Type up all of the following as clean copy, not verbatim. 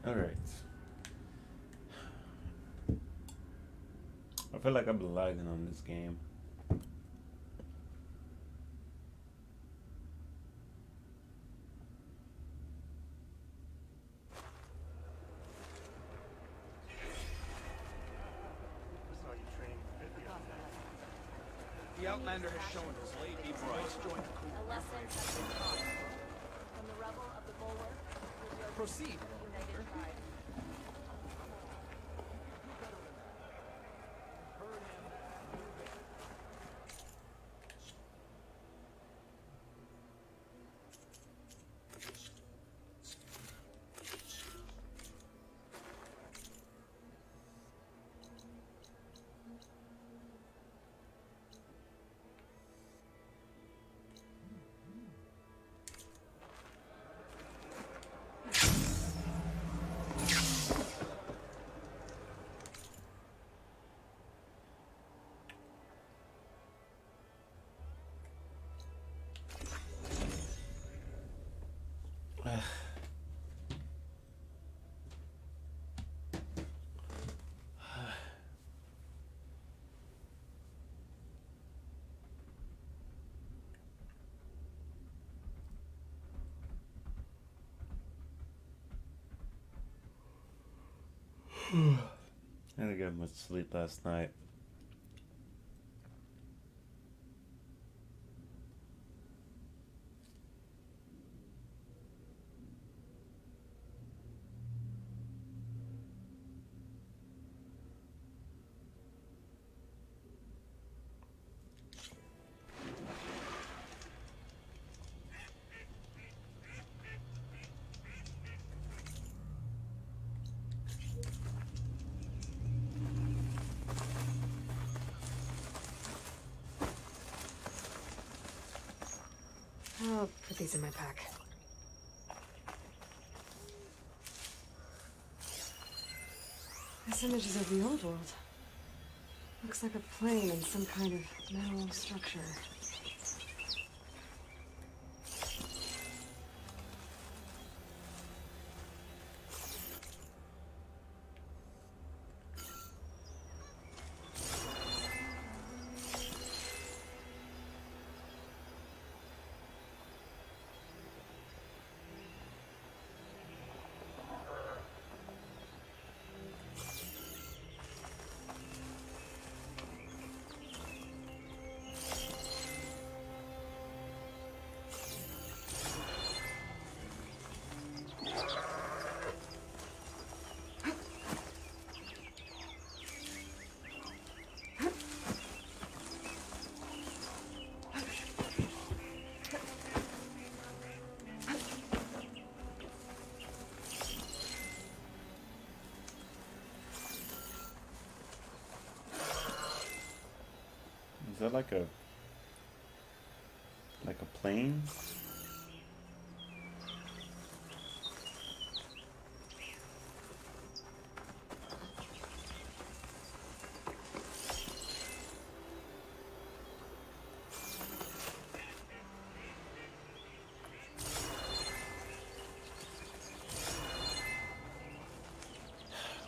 Alright. I feel like I've been lagging on this game. The Outlander has shown us Lady Bryce joined the crew. A lesson has been taught. From the rubble of the bulwark, Proceed. united tribe. I didn't get much sleep last night. I'll put these in my pack. This image is of the old world. Looks like a plane and some kind of metal structure. Is that like a plane?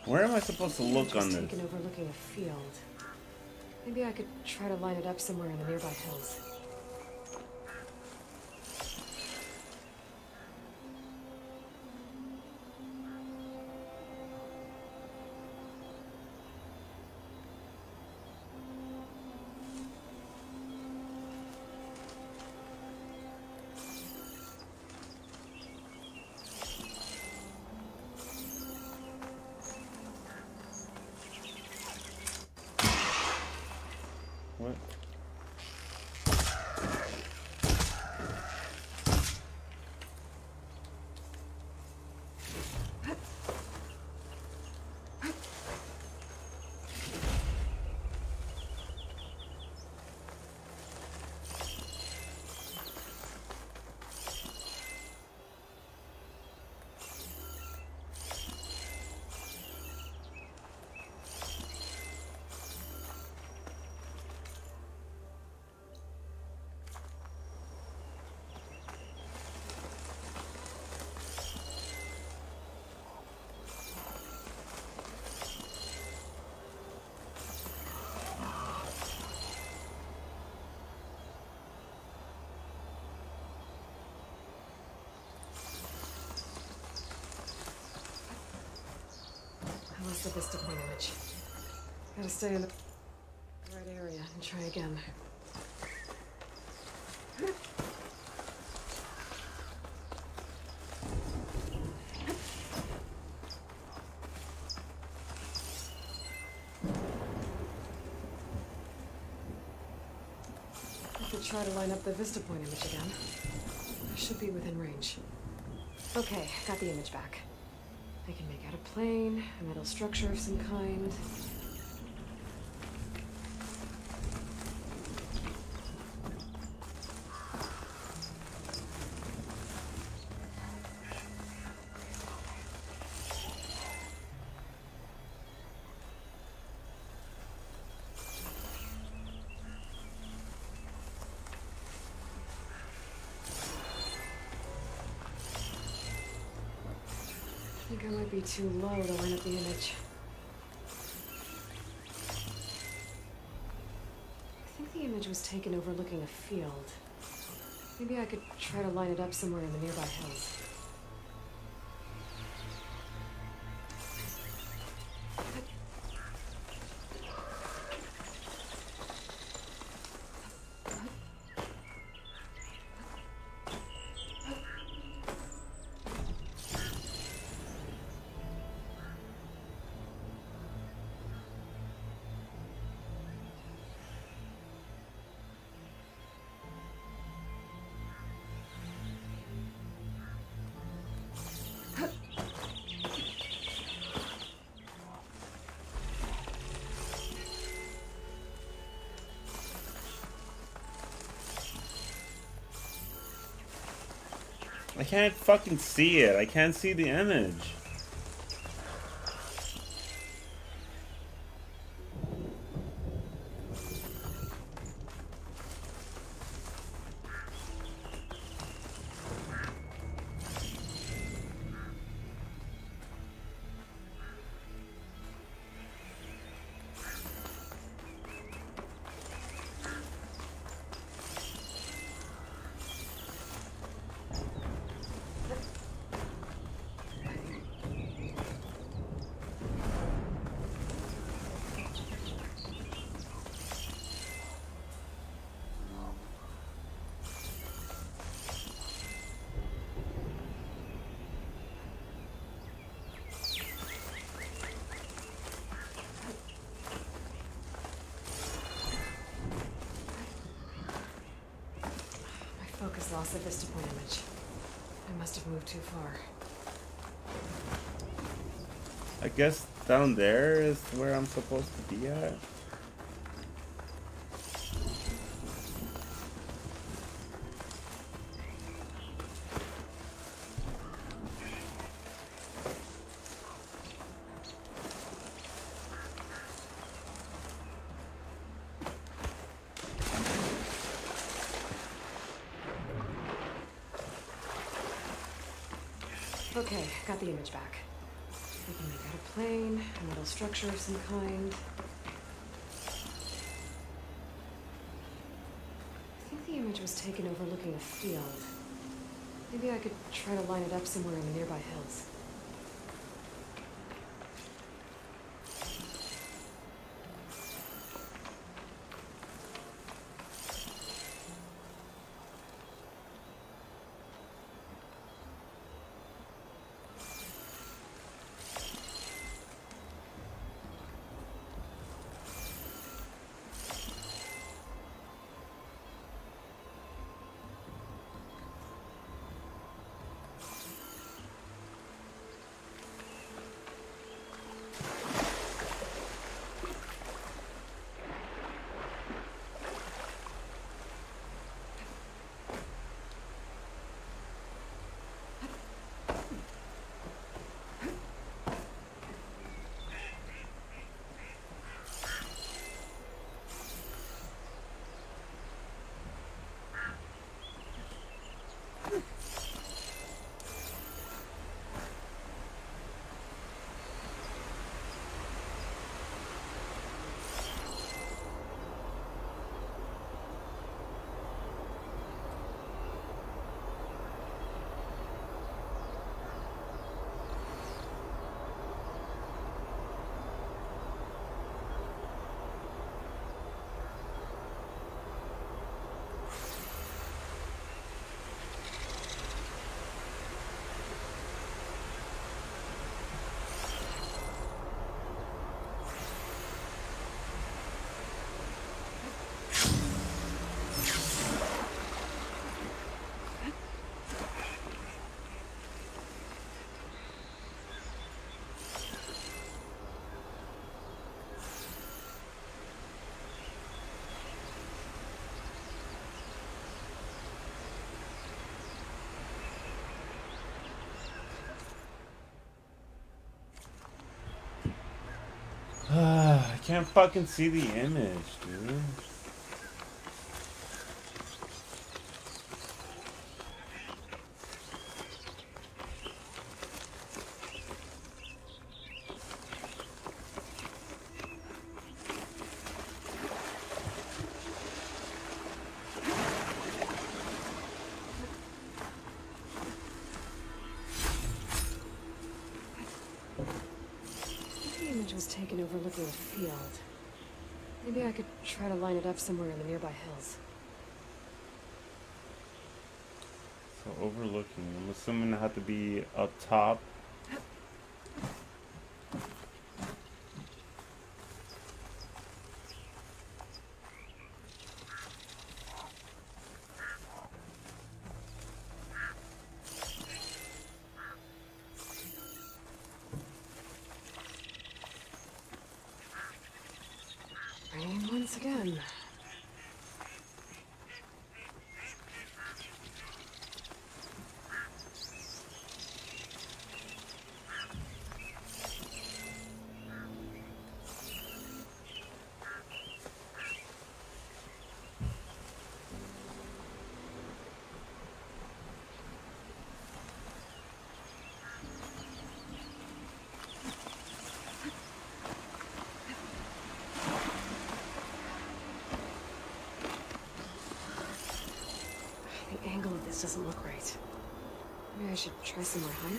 Where am I supposed to look on Just this? taken overlooking a field. Maybe I could try to line it up somewhere in the nearby hills. What? lost the vista point image. Gotta stay in the right area and try again. I could try to line up the vista point image again. I should be within range. Okay, got the image back. I can make out a plane, a metal structure of some kind. I think I might be too low to line up the image. I think the image was taken overlooking a field. Maybe I could try to line it up somewhere in the nearby hills. I can't fucking see it. I can't see the image. Focus lost the vista point image. I must have moved too far. I guess down there is where I'm supposed to be at. Okay, got the image back. I can make out a plane, a metal structure of some kind. I think the image was taken overlooking a field. Maybe I could try to line it up somewhere in the nearby hills. can't fucking see the image, dude. The image was taken overlooking a field. Maybe I could try to line it up somewhere in the nearby hills. So overlooking. I'm assuming I have to be up top. Raining once again. The angle of this doesn't look right. Maybe I should try somewhere higher?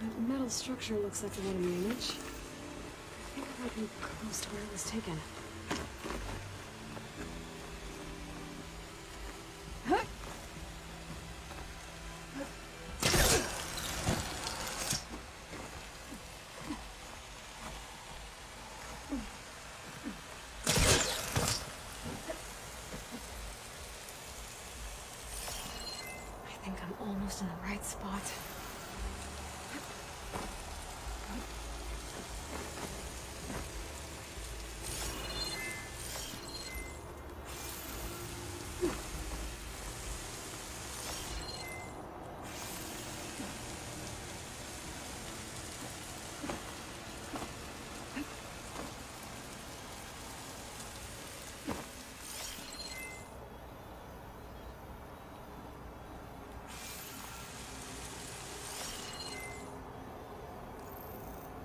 That metal structure looks like the one in the image. I think I might be close to where it was taken. I think I'm almost in the right spot.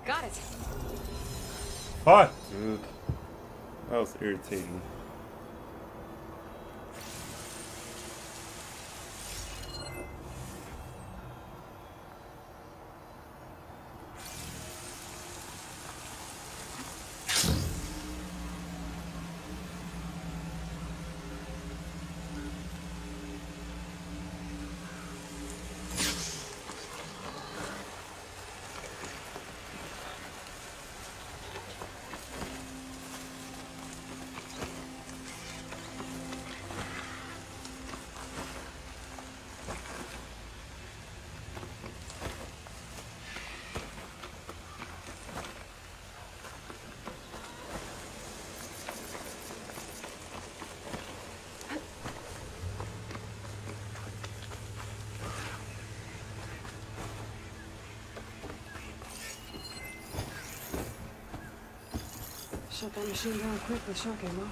Got it. Fuck, dude. That was irritating. Shut that machine down quick with shock ammo.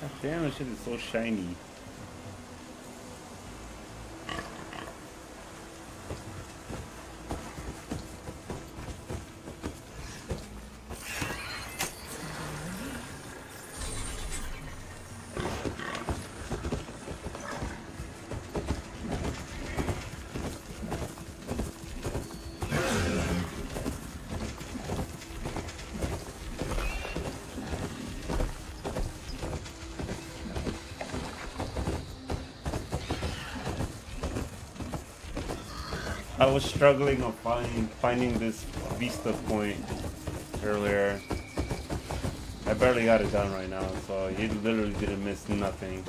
God damn, this shit is so shiny. I was struggling on finding this Vista point earlier. I barely got it done right now, so he literally didn't miss nothing.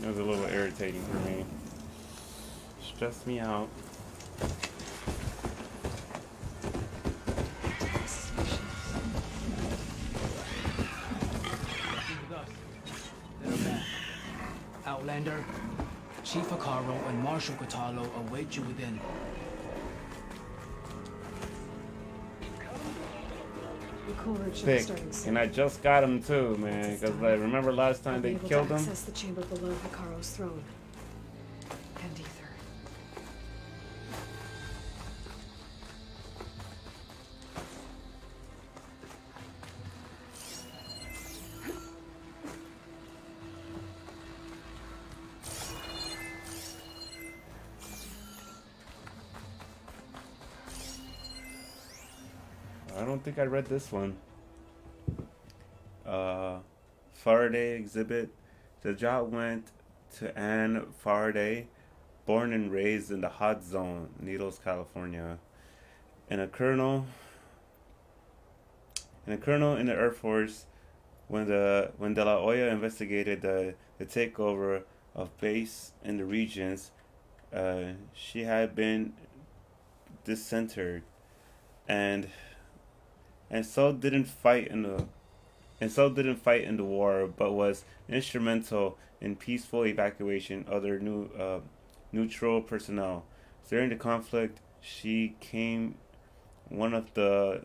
It was a little irritating for me. Stressed me out. Outlander, Chief Akaro and Marshal Katalo await you within. The cool route should be Thick. starting soon. And I just got him too, man. Because I remember last time I'll be they able killed to him. access the chamber below Hikaru's throne. And ether. I don't think I read this one. Faraday exhibit. The job went to Anne Faraday, born and raised in the hot zone, Needles, California, and a colonel in the Air Force when De La Hoya investigated the takeover of base in the regions. She had been disinterred and so didn't fight in the war, but was instrumental in peaceful evacuation of their neutral personnel. During the conflict, she became one of the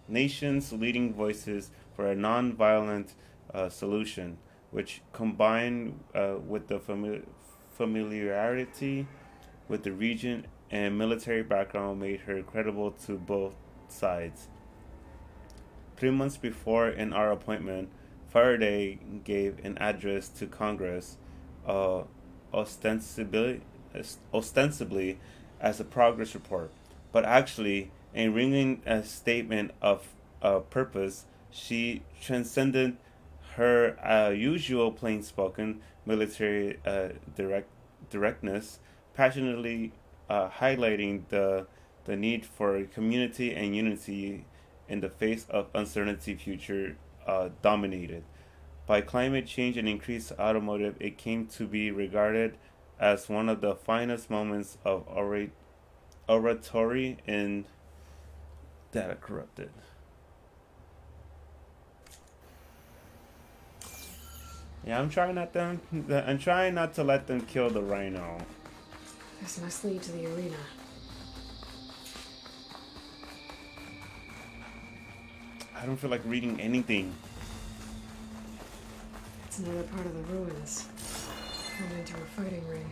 nation's leading voices for a non-violent solution, which combined with the familiarity with the region and military background made her credible to both sides. 3 months before in our appointment, Faraday gave an address to Congress, ostensibly as a progress report, but actually a ringing statement of purpose. She transcended her usual plain-spoken military directness, passionately highlighting the need for community and unity in the face of uncertainty future dominated by climate change and increased automotive. It came to be regarded as one of the finest moments of oratory in data corrupted. Yeah, I'm trying not to let them kill the rhino. This must lead to the arena. I don't feel like reading anything. It's another part of the ruins. Turned into a fighting ring.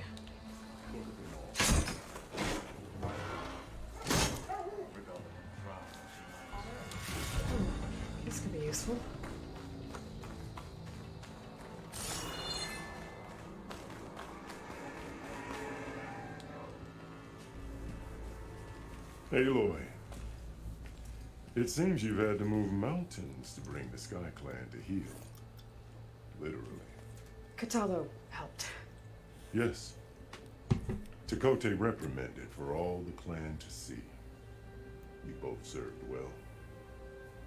This could be useful. Aloy, it seems you've had to move mountains to bring the Sky Clan to heel. Literally. Katalo helped. Yes. Takote reprimanded for all the clan to see. You both served well.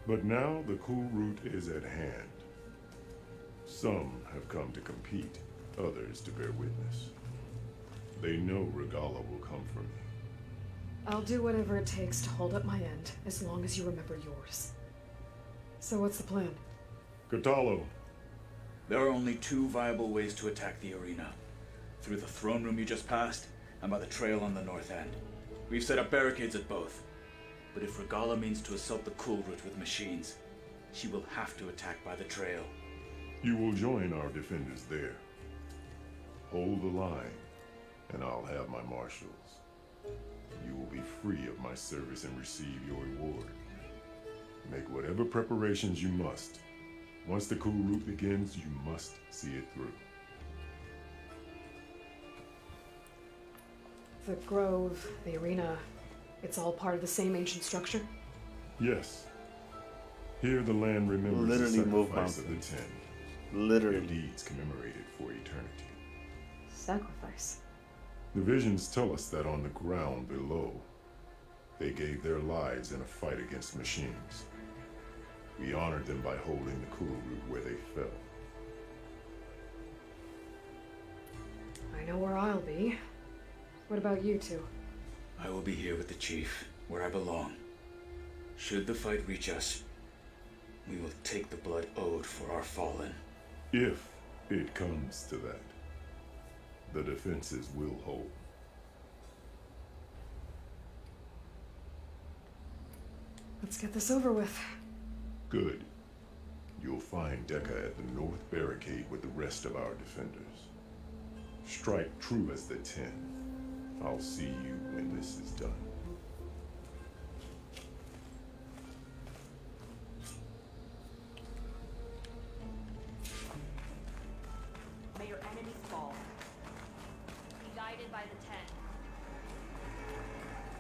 But now the cool route is at hand. Some have come to compete, others to bear witness. They know Regala will come for me. I'll do whatever it takes to hold up my end, as long as you remember yours. So what's the plan? Katalo. There are only two viable ways to attack the arena. Through the throne room you just passed, and by the trail on the north end. We've set up barricades at both. But if Regala means to assault the cool route with machines, she will have to attack by the trail. You will join our defenders there. Hold the line, and I'll have my marshals. You will be free of my service and receive your reward. Make whatever preparations you must. Once the cool route begins, you must see it through. The grove, the arena, it's all part of the same ancient structure? Yes. Here the land remembers Literally the move sacrifice of the mountains. 10. Their Literally. deeds commemorated for eternity. Sacrifice. The visions tell us that on the ground below, they gave their lives in a fight against machines. We honored them by holding the cool root where they fell. I know where I'll be. What about you two? I will be here with the chief, where I belong. Should the fight reach us, we will take the blood owed for our fallen. If it comes to that, the defenses will hold. Let's get this over with. Good. You'll find Dekka at the north barricade with the rest of our defenders. Strike true as the 10. I'll see you when this is done. May your enemies fall. Be guided by the 10.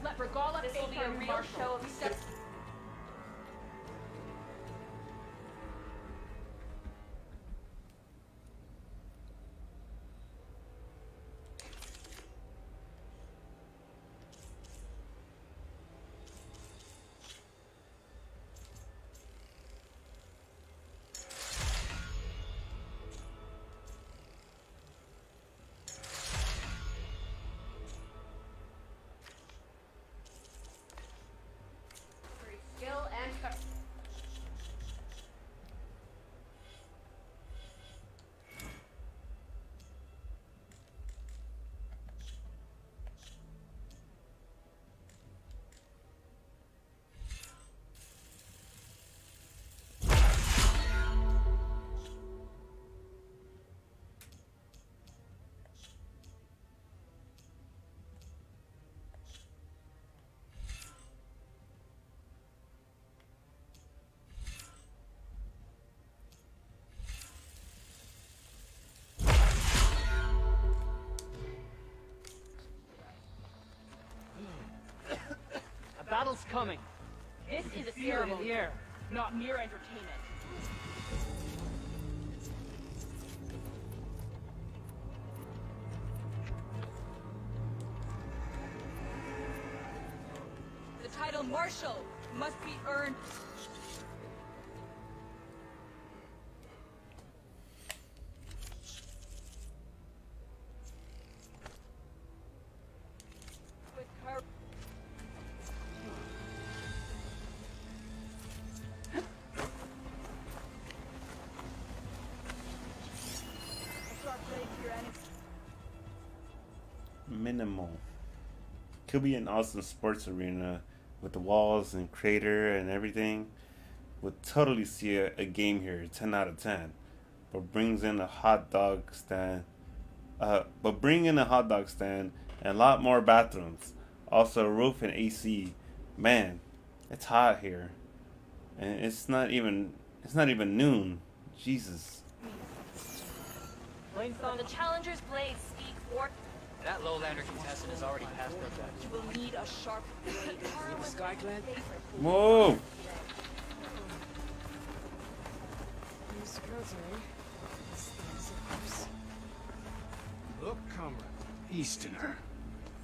Let Regala this will be a real show of steps. Skill and A battle's coming. this is a Fear in ceremony, the air. not mere entertainment. The title Marshal must be earned. With courage. A sharp blade to your enemy. Minimal. Could be an awesome sports arena with the walls and crater and everything. Would totally see a game here, 10 out of 10. But brings in a hot dog stand. But bring in a hot dog stand and a lot more bathrooms. Also a roof and AC. Man, it's hot here. And it's not even noon. Jesus. The challenger's blades speak for. That lowlander contestant has already passed their best. You will need a sharp blade. The Sky Clan? Whoa! New scouts, eh? Yes, of course. Look, comrade. Easterner.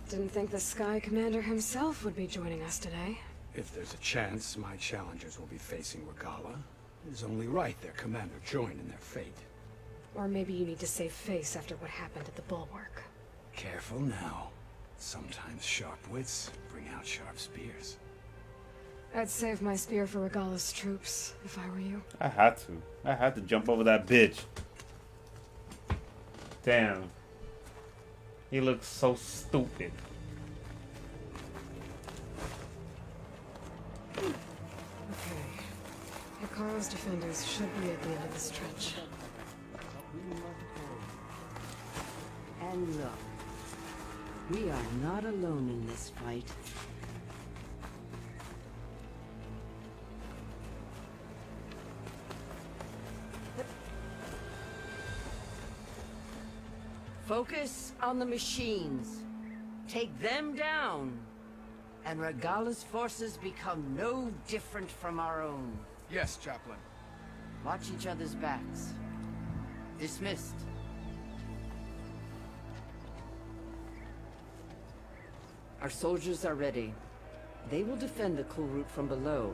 Didn't think the Sky Commander himself would be joining us today. If there's a chance my challengers will be facing Regala, it is only right their commander join in their fate. Or maybe you need to save face after what happened at the Bulwark. Careful now. Sometimes sharp wits bring out sharp spears. I'd save my spear for Regala's troops, if I were you. I had to jump over that bitch. Damn. He looks so stupid. Okay. Hikaru's defenders should be at the end of the stretch. And look, we are not alone in this fight. Focus on the machines. Take them down. And Regala's forces become no different from our own. Yes, Chaplain. Watch each other's backs. Dismissed. Our soldiers are ready. They will defend the cool route from below.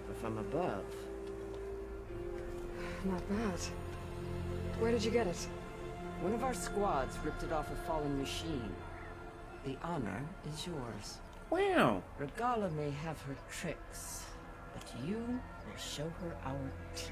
But from above... Not bad. Where did you get it? One of our squads ripped it off a fallen machine. The honor is yours. Wow. Regala may have her tricks, but you will show her our teeth.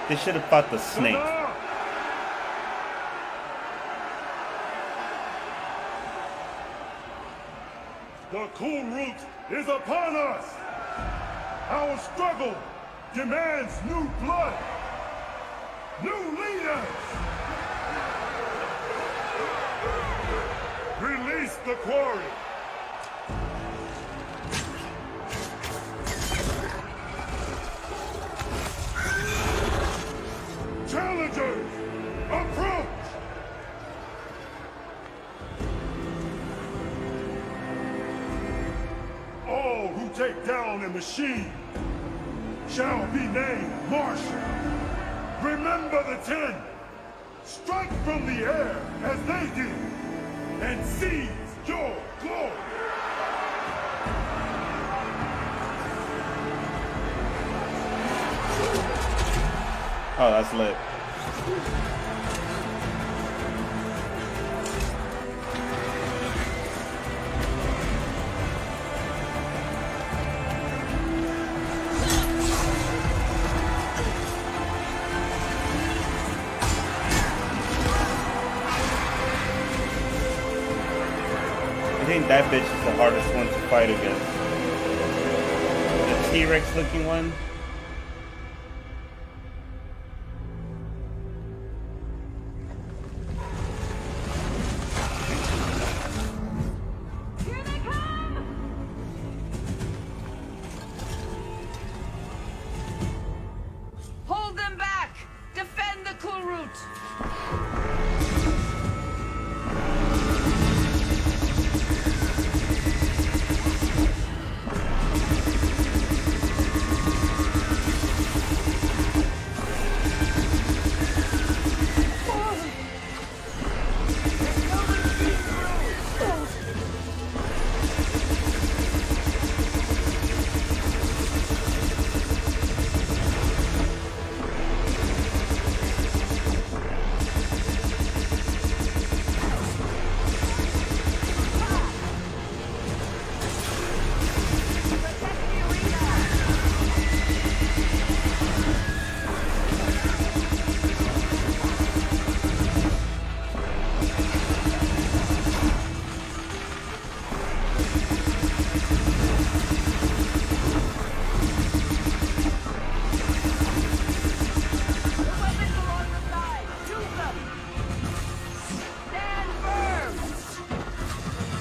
They should have fought the snake. The cool route is upon us! Our struggle demands new blood! New leaders! Release the quarry! Challengers, approach! All who take down a machine shall be named Marshal. Remember the 10. Strike from the air as they did, and seize your glory. Oh, that's lit. I think that bitch is the hardest one to fight against. The T-Rex looking one. Hold them back! Defend the cool route!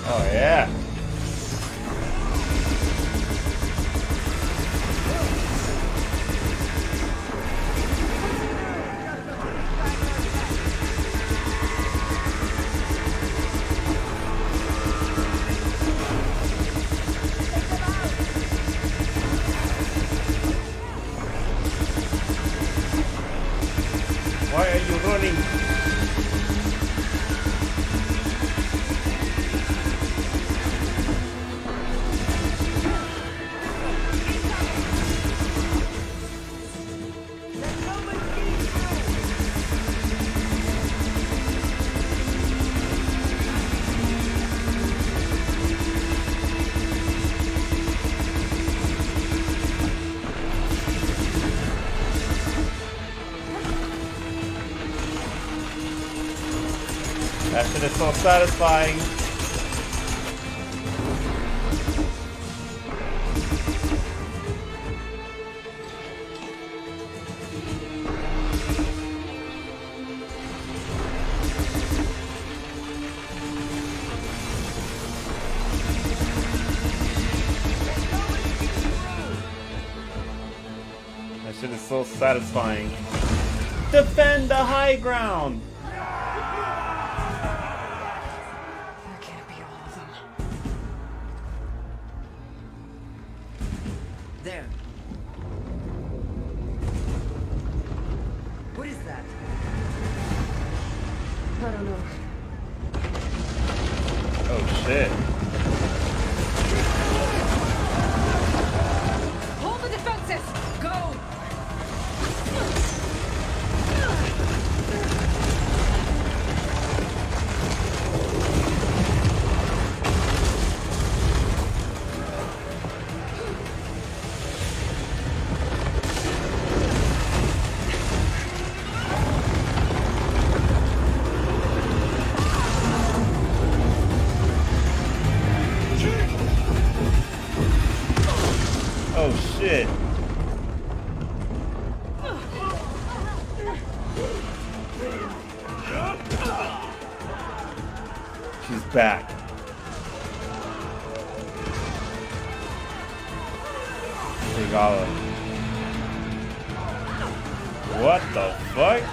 Oh yeah. Why are you running? That shit is so satisfying. That shit is so satisfying. Defend the high ground! shit. Hold the defenses! Go! Oh shit. She's back. Regala. What the fuck?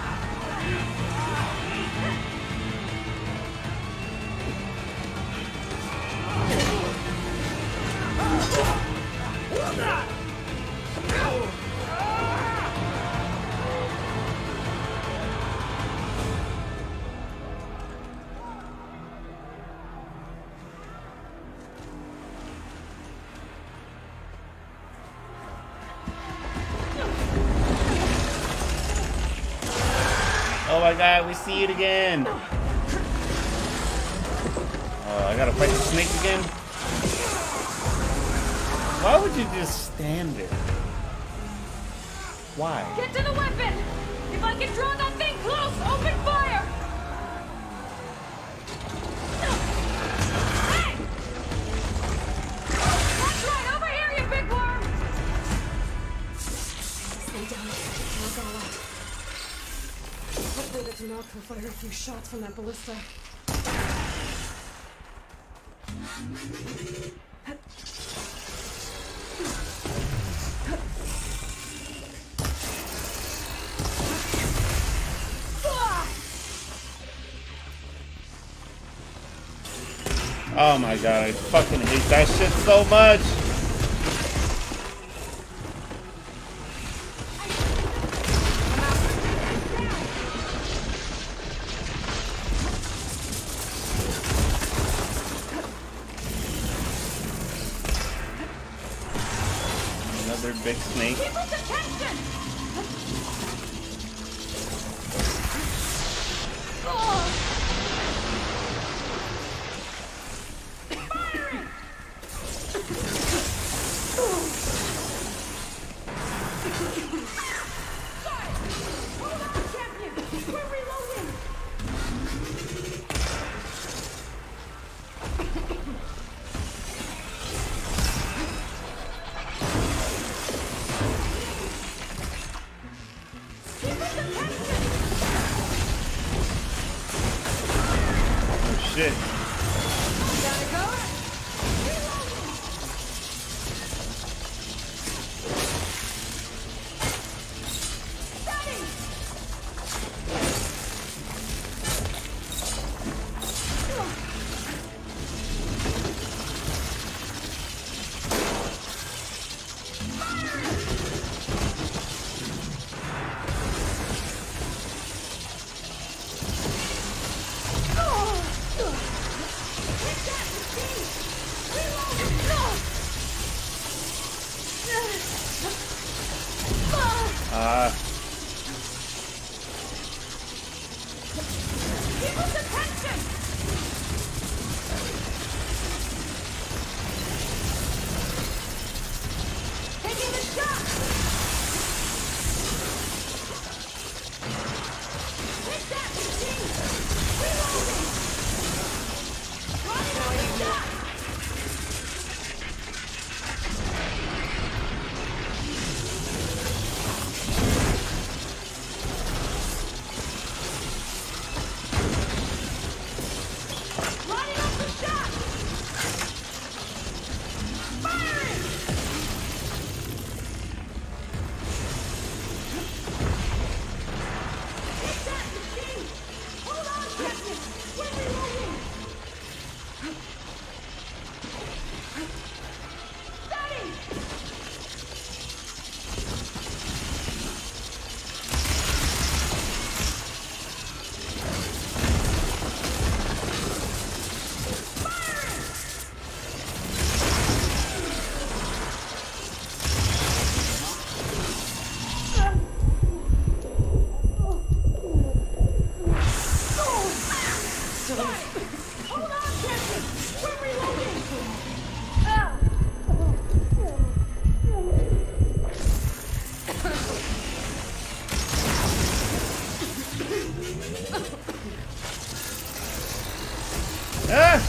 Oh my god, we see it again. I gotta fight the snake again? Why would you just stand there? Why? Get to the weapon! If I can draw that thing close, open fire! Hey! That's right, over here, you big worm! Stay down and catch it to Regala. Hopefully the Tanakh will fire a few shots from that ballista. Oh my god, I fucking hate that shit so much! Another big snake. Keep us attention! Oh shit. Gotta go? Hold on, Captain! We're reloading! Ah!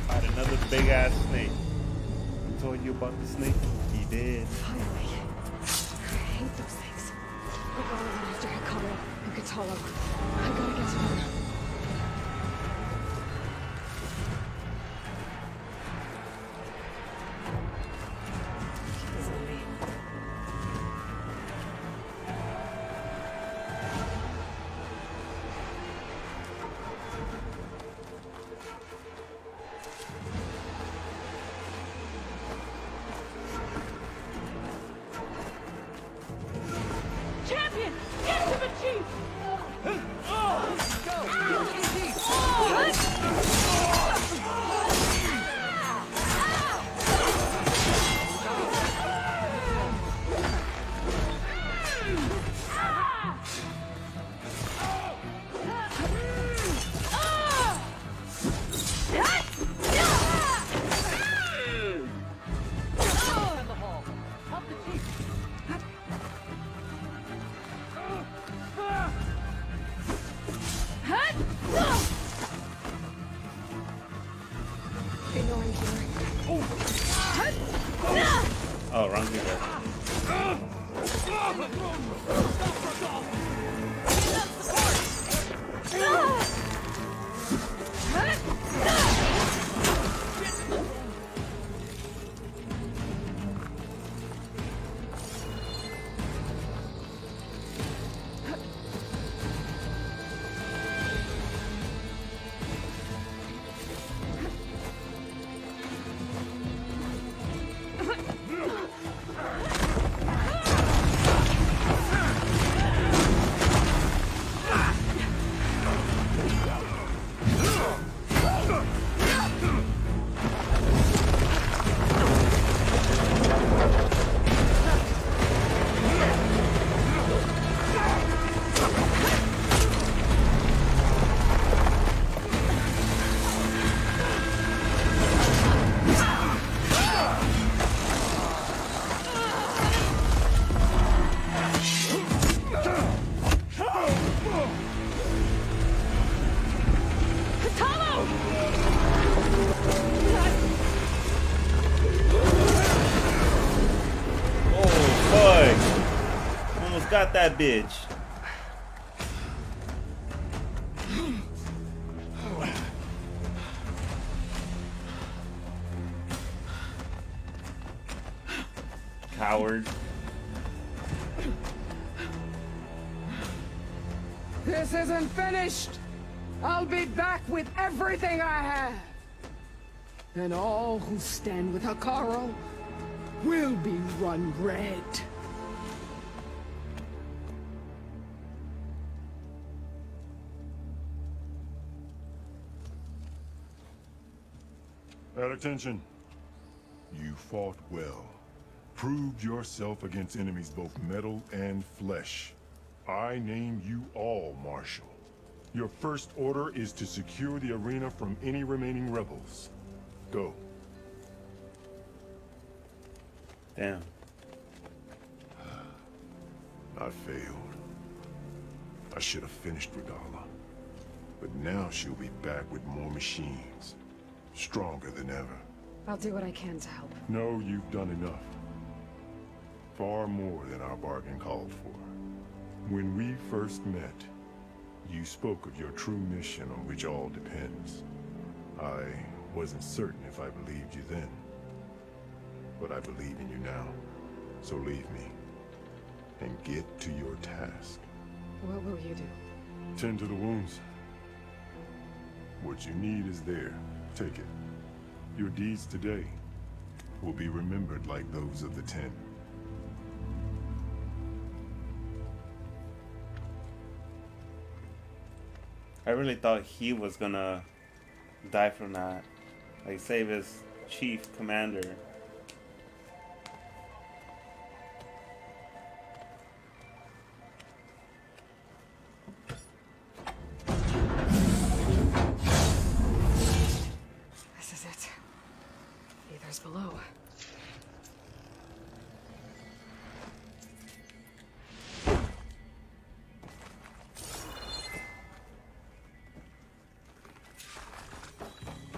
Fight another big ass snake. I told you about the snake? He did. Finally. I hate those things. We're going in after Hikaru and Katalo. I gotta get to them. He's on me. Champion! Get to the chief! They know I'm here. Oh, wrong people. Oh, fuck. Almost got that bitch. Coward. This isn't finished! I'll be back with everything I have! And all who stand with Hikaru will be run red. At attention. You fought well. Proved yourself against enemies both metal and flesh. I name you all Marshal. Your first order is to secure the arena from any remaining rebels. Go. Damn. I failed. I should have finished Regala. But now she'll be back with more machines. Stronger than ever. I'll do what I can to help. No, you've done enough. Far more than our bargain called for. When we first met, you spoke of your true mission on which all depends. I wasn't certain if I believed you then. but I believe in you now. So leave me and get to your task. What will you do? Tend to the wounds. What you need is there. Take it. Your deeds today will be remembered like those of the 10. I really thought he was gonna die from that. Like, save his chief commander. This is it. Ether's below.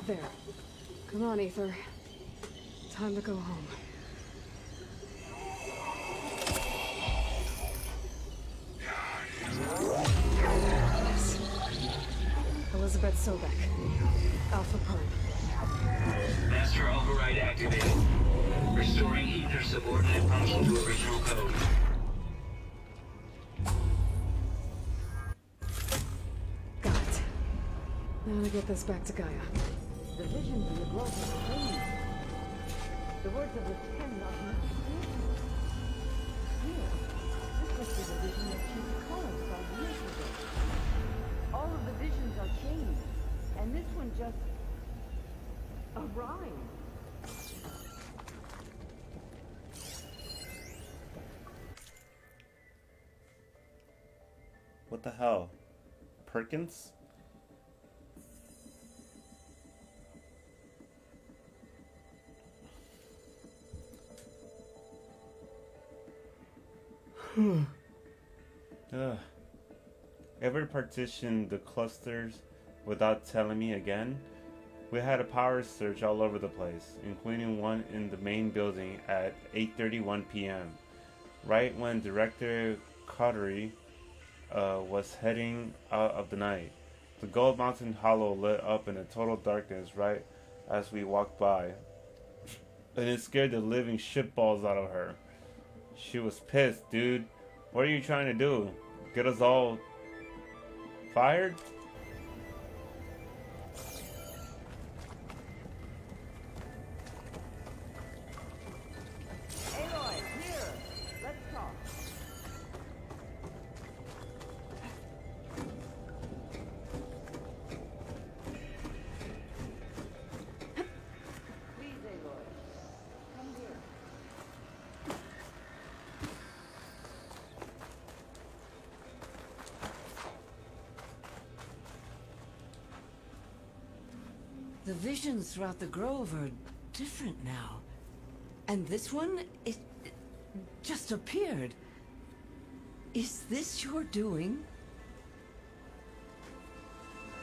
There. Come on, Ether. Time to go home. Yes. Elizabeth Sobek. Alpha Prime. Master override activated. Restoring ether subordinate function to original code. Got it. Now to get this back to Gaia. The visions in the grove have changed. The words of the 10 not meant to be. Here, this must be the vision that Chief Collins saw years ago. All of the visions are changed, and this one just... a rhyme. What the hell? Perkins? Ugh. Ever partitioned the clusters without telling me again? We had a power surge all over the place, including one in the main building at 8:31 p.m. Right when Director Cottery was heading out of the night. The Gold Mountain Hollow lit up in a total darkness right as we walked by, and it scared the living shitballs out of her. She was pissed, dude. What are you trying to do? Get us all fired? Aloy, here! Let's talk. Please, Aloy. Come here. The visions throughout the grove are different now. And this one, it just appeared. Is this your doing?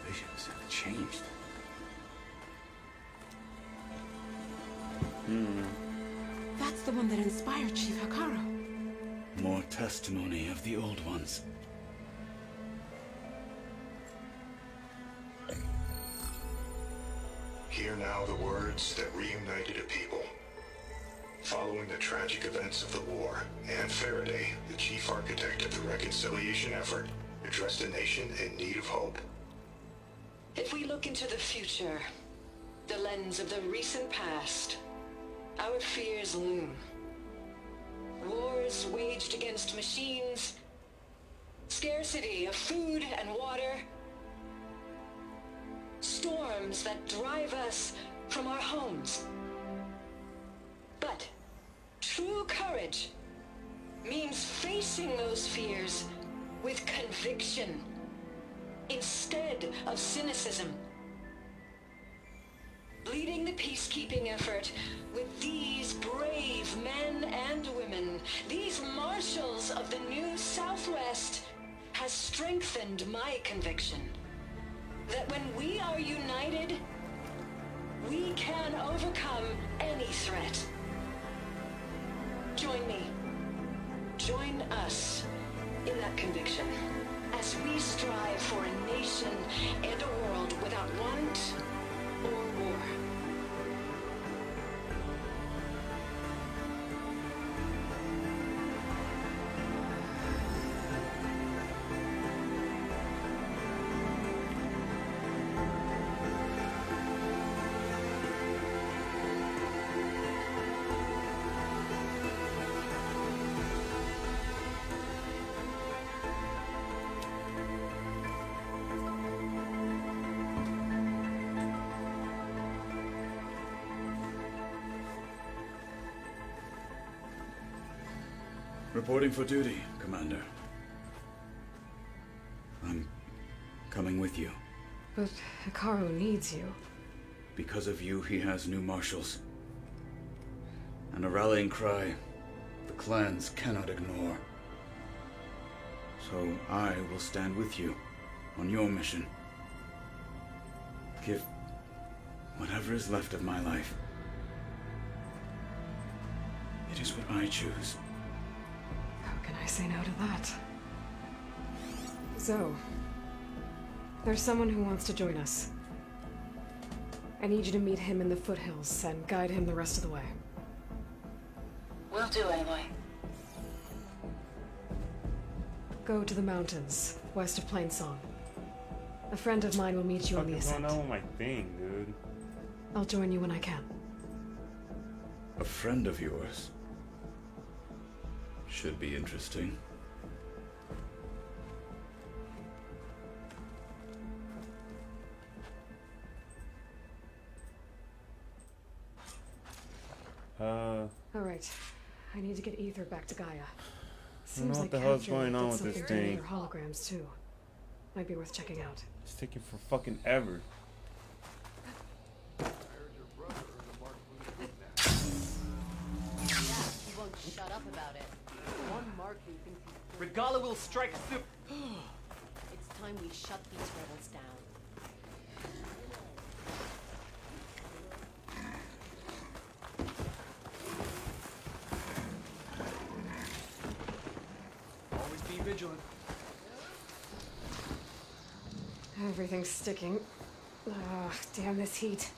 Visions have changed. That's the one that inspired Chief Hakaro. More testimony of the old ones. Hear now the words that reunited a people. Following the tragic events of the war, Anne Faraday, the chief architect of the reconciliation effort, addressed a nation in need of hope. If we look into the future, the lens of the recent past, our fears loom. Wars waged against machines, scarcity of food and water, storms that drive us from our homes. But true courage means facing those fears with conviction instead of cynicism. Leading the peacekeeping effort with these brave men and women, these marshals of the new Southwest, has strengthened my conviction that when we are united, we can overcome any threat. Join me. Join us in that conviction as we strive for a nation and a world without want or war. Reporting for duty, Commander. I'm coming with you. But Hikaru needs you. Because of you, he has new marshals. And a rallying cry the clans cannot ignore. So I will stand with you on your mission. Give whatever is left of my life. It is what I choose. How can I say no to that? Zoe, there's someone who wants to join us. I need you to meet him in the foothills and guide him the rest of the way. Will do, Aloy. Go to the mountains, west of Plainsong. A friend of mine will meet you on the What's ascent. going on with my thing, dude? I'll join you when I can. A friend of yours. Should be interesting. Alright. I need to get Ether back to Gaia. I don't know Seems what like the hell's Capture going on did with this something to thing. their holograms too. Might be worth checking out. It's taking for fucking ever. Yeah, he won't shut up about it. One mark who thinks he's... Regala will strike soon. It's time we shut these rebels down. Always be vigilant. Everything's sticking. Ugh, damn this heat.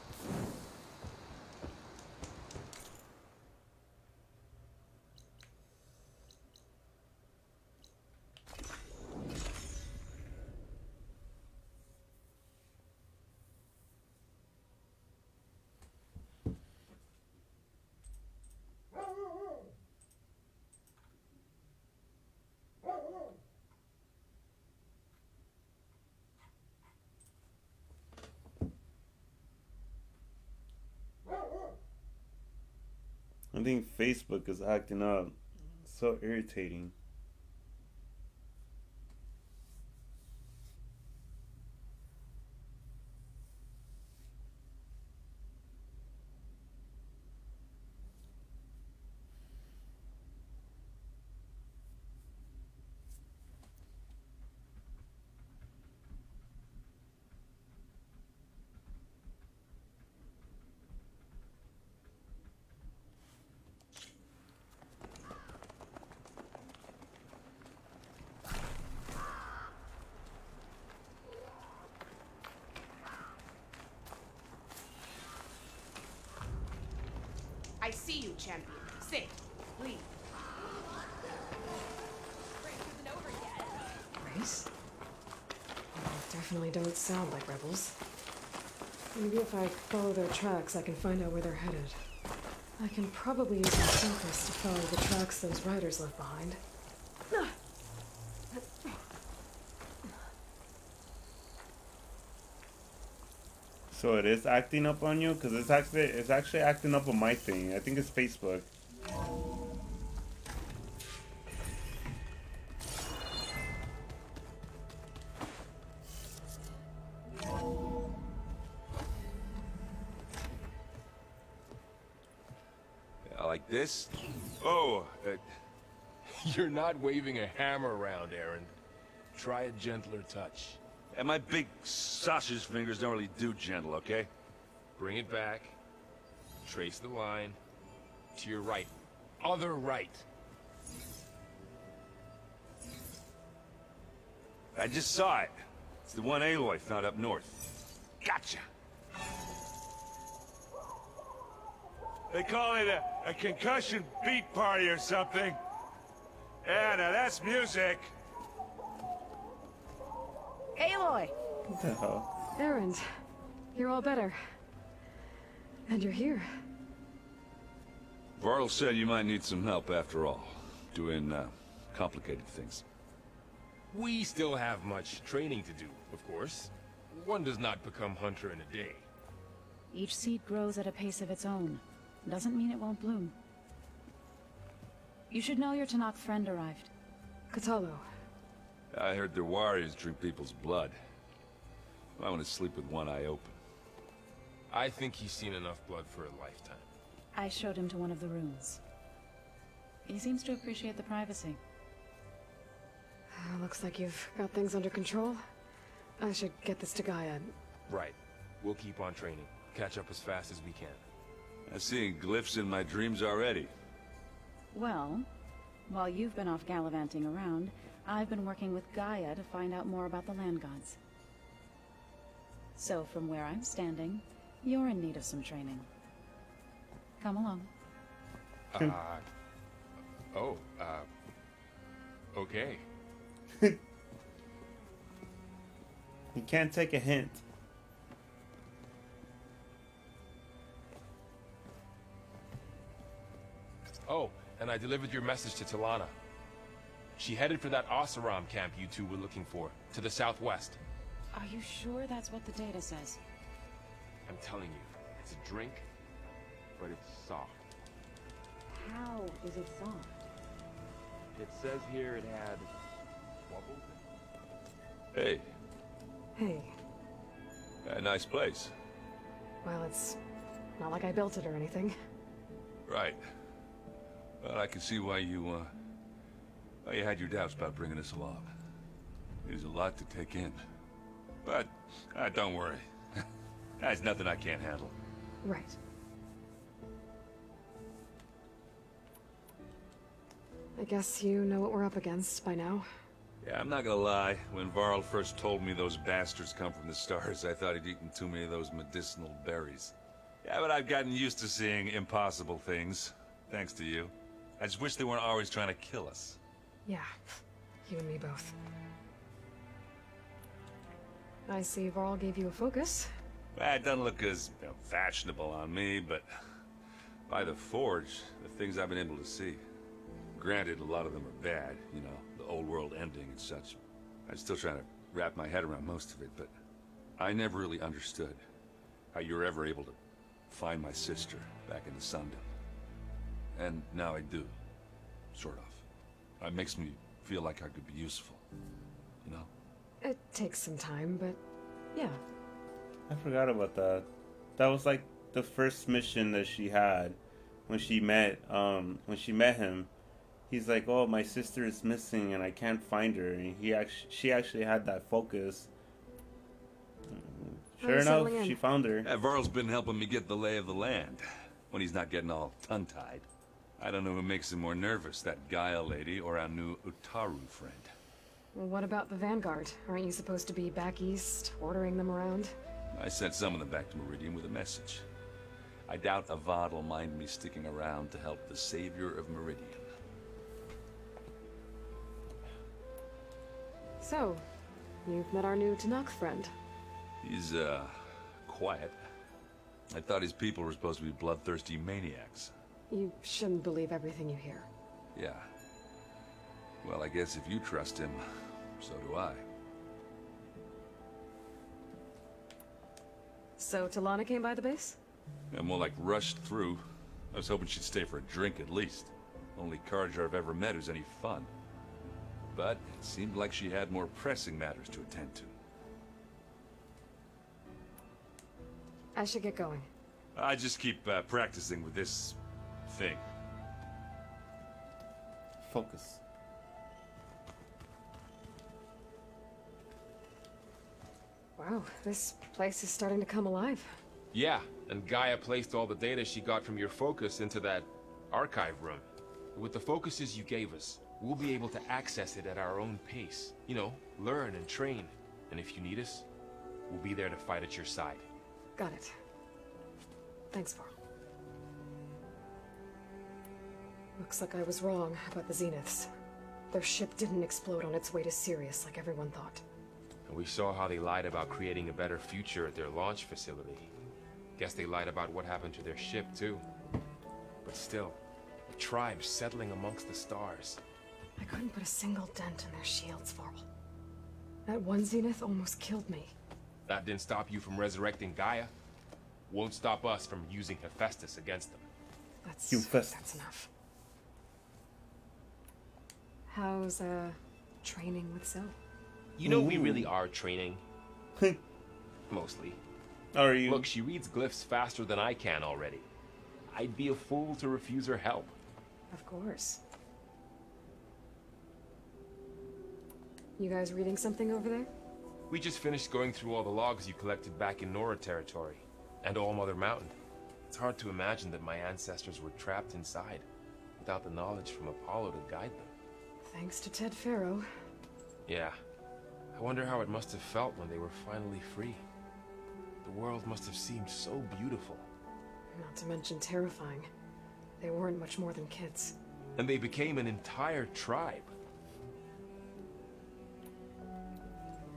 I think Facebook is acting up. So irritating. I see you, champion. Sit. Breathe. Race? They definitely don't sound like rebels. Maybe if I follow their tracks, I can find out where they're headed. I can probably use my focus to follow the tracks those riders left behind. So it is acting up on you? Because it's actually acting up on my thing. I think it's Facebook. Like this? Oh, you're not waving a hammer around, Aaron. Try a gentler touch. And my big sausage fingers don't really do gentle, okay? Bring it back. Trace the line. To your right. Other right. I just saw it. It's the one Aloy found up north. Gotcha! They call it a concussion beat party or something. Yeah, now that's music. Aloy! What the hell? Aaron, you're all better. And you're here. Varl said you might need some help after all. Doing, complicated things. We still have much training to do, of course. One does not become hunter in a day. Each seed grows at a pace of its own. Doesn't mean it won't bloom. You should know your Tanakh friend arrived. Katalo. I heard their warriors drink people's blood. I want to sleep with one eye open. I think he's seen enough blood for a lifetime. I showed him to one of the rooms. He seems to appreciate the privacy. Looks like you've got things under control. I should get this to Gaia. Right. We'll keep on training. Catch up as fast as we can. I'm seeing glyphs in my dreams already. Well, while you've been off gallivanting around, I've been working with Gaia to find out more about the land gods. So from where I'm standing, you're in need of some training. Come along. Okay. He can't take a hint. Oh, and I delivered your message to Talana. She headed for that Oseram camp you two were looking for, to the southwest. Are you sure that's what the data says? I'm telling you, it's a drink, but it's soft. How is it soft? It says here it had bubbles. Hey, Hey. a nice place. Well, it's not like I built it or anything. Right. Well, I can see why you had your doubts about bringing us along. There's a lot to take in. But, don't worry. That's nothing I can't handle. Right. I guess you know what we're up against by now. Yeah, I'm not gonna lie. When Varl first told me those bastards come from the stars, I thought he'd eaten too many of those medicinal berries. Yeah, but I've gotten used to seeing impossible things, thanks to you. I just wish they weren't always trying to kill us. Yeah, you and me both. I see Varl gave you a focus. Well, it doesn't look as fashionable on me, but by the Forge, the things I've been able to see. Granted, a lot of them are bad, you know, the old world ending and such. I'm still trying to wrap my head around most of it, but I never really understood how you were ever able to find my sister back in the Sundom. And now I do, sort of. It makes me feel like I could be useful, you know? It takes some time, but yeah. I forgot about that. That was like the first mission that she had when she met him. He's like, "Oh, my sister is missing and I can't find her." And she actually had that focus. Sure enough, she found her. Yeah, Varl's been helping me get the lay of the land when he's not getting all tongue-tied. I don't know who makes him more nervous, that Gaia lady or our new Utaru friend. Well, what about the Vanguard? Aren't you supposed to be back east, ordering them around? I sent some of them back to Meridian with a message. I doubt Avad will mind me sticking around to help the savior of Meridian. So, you've met our new Tanakh friend. He's, quiet. I thought his people were supposed to be bloodthirsty maniacs. You shouldn't believe everything you hear. Yeah. Well, I guess if you trust him, so do I. So, Talana came by the base? Yeah, more like rushed through. I was hoping she'd stay for a drink at least. Only Carja I've ever met who's any fun. But it seemed like she had more pressing matters to attend to. I should get going. I just keep practicing with this thing. Focus. Wow, this place is starting to come alive. Yeah, and Gaia placed all the data she got from your focus into that archive room. With the focuses you gave us, we'll be able to access it at our own pace. You know, learn and train. And if you need us, we'll be there to fight at your side. Got it. Thanks, Varl. Looks like I was wrong about the Zeniths. Their ship didn't explode on its way to Sirius like everyone thought. And we saw how they lied about creating a better future at their launch facility. Guess they lied about what happened to their ship, too. But still, the tribe settling amongst the stars. I couldn't put a single dent in their shields, Varl. That one Zenith almost killed me. That didn't stop you from resurrecting Gaia. Won't stop us from using Hephaestus against them. That's Hephaestus. enough. How's, training with Zoe? You know we really are training. Mostly. Are you? Look, she reads glyphs faster than I can already. I'd be a fool to refuse her help. Of course. You guys reading something over there? We just finished going through all the logs you collected back in Nora territory, and All Mother Mountain. It's hard to imagine that my ancestors were trapped inside, without the knowledge from Apollo to guide them. Thanks to Ted Faro. Yeah. I wonder how it must have felt when they were finally free. The world must have seemed so beautiful. Not to mention terrifying. They weren't much more than kids. And they became an entire tribe.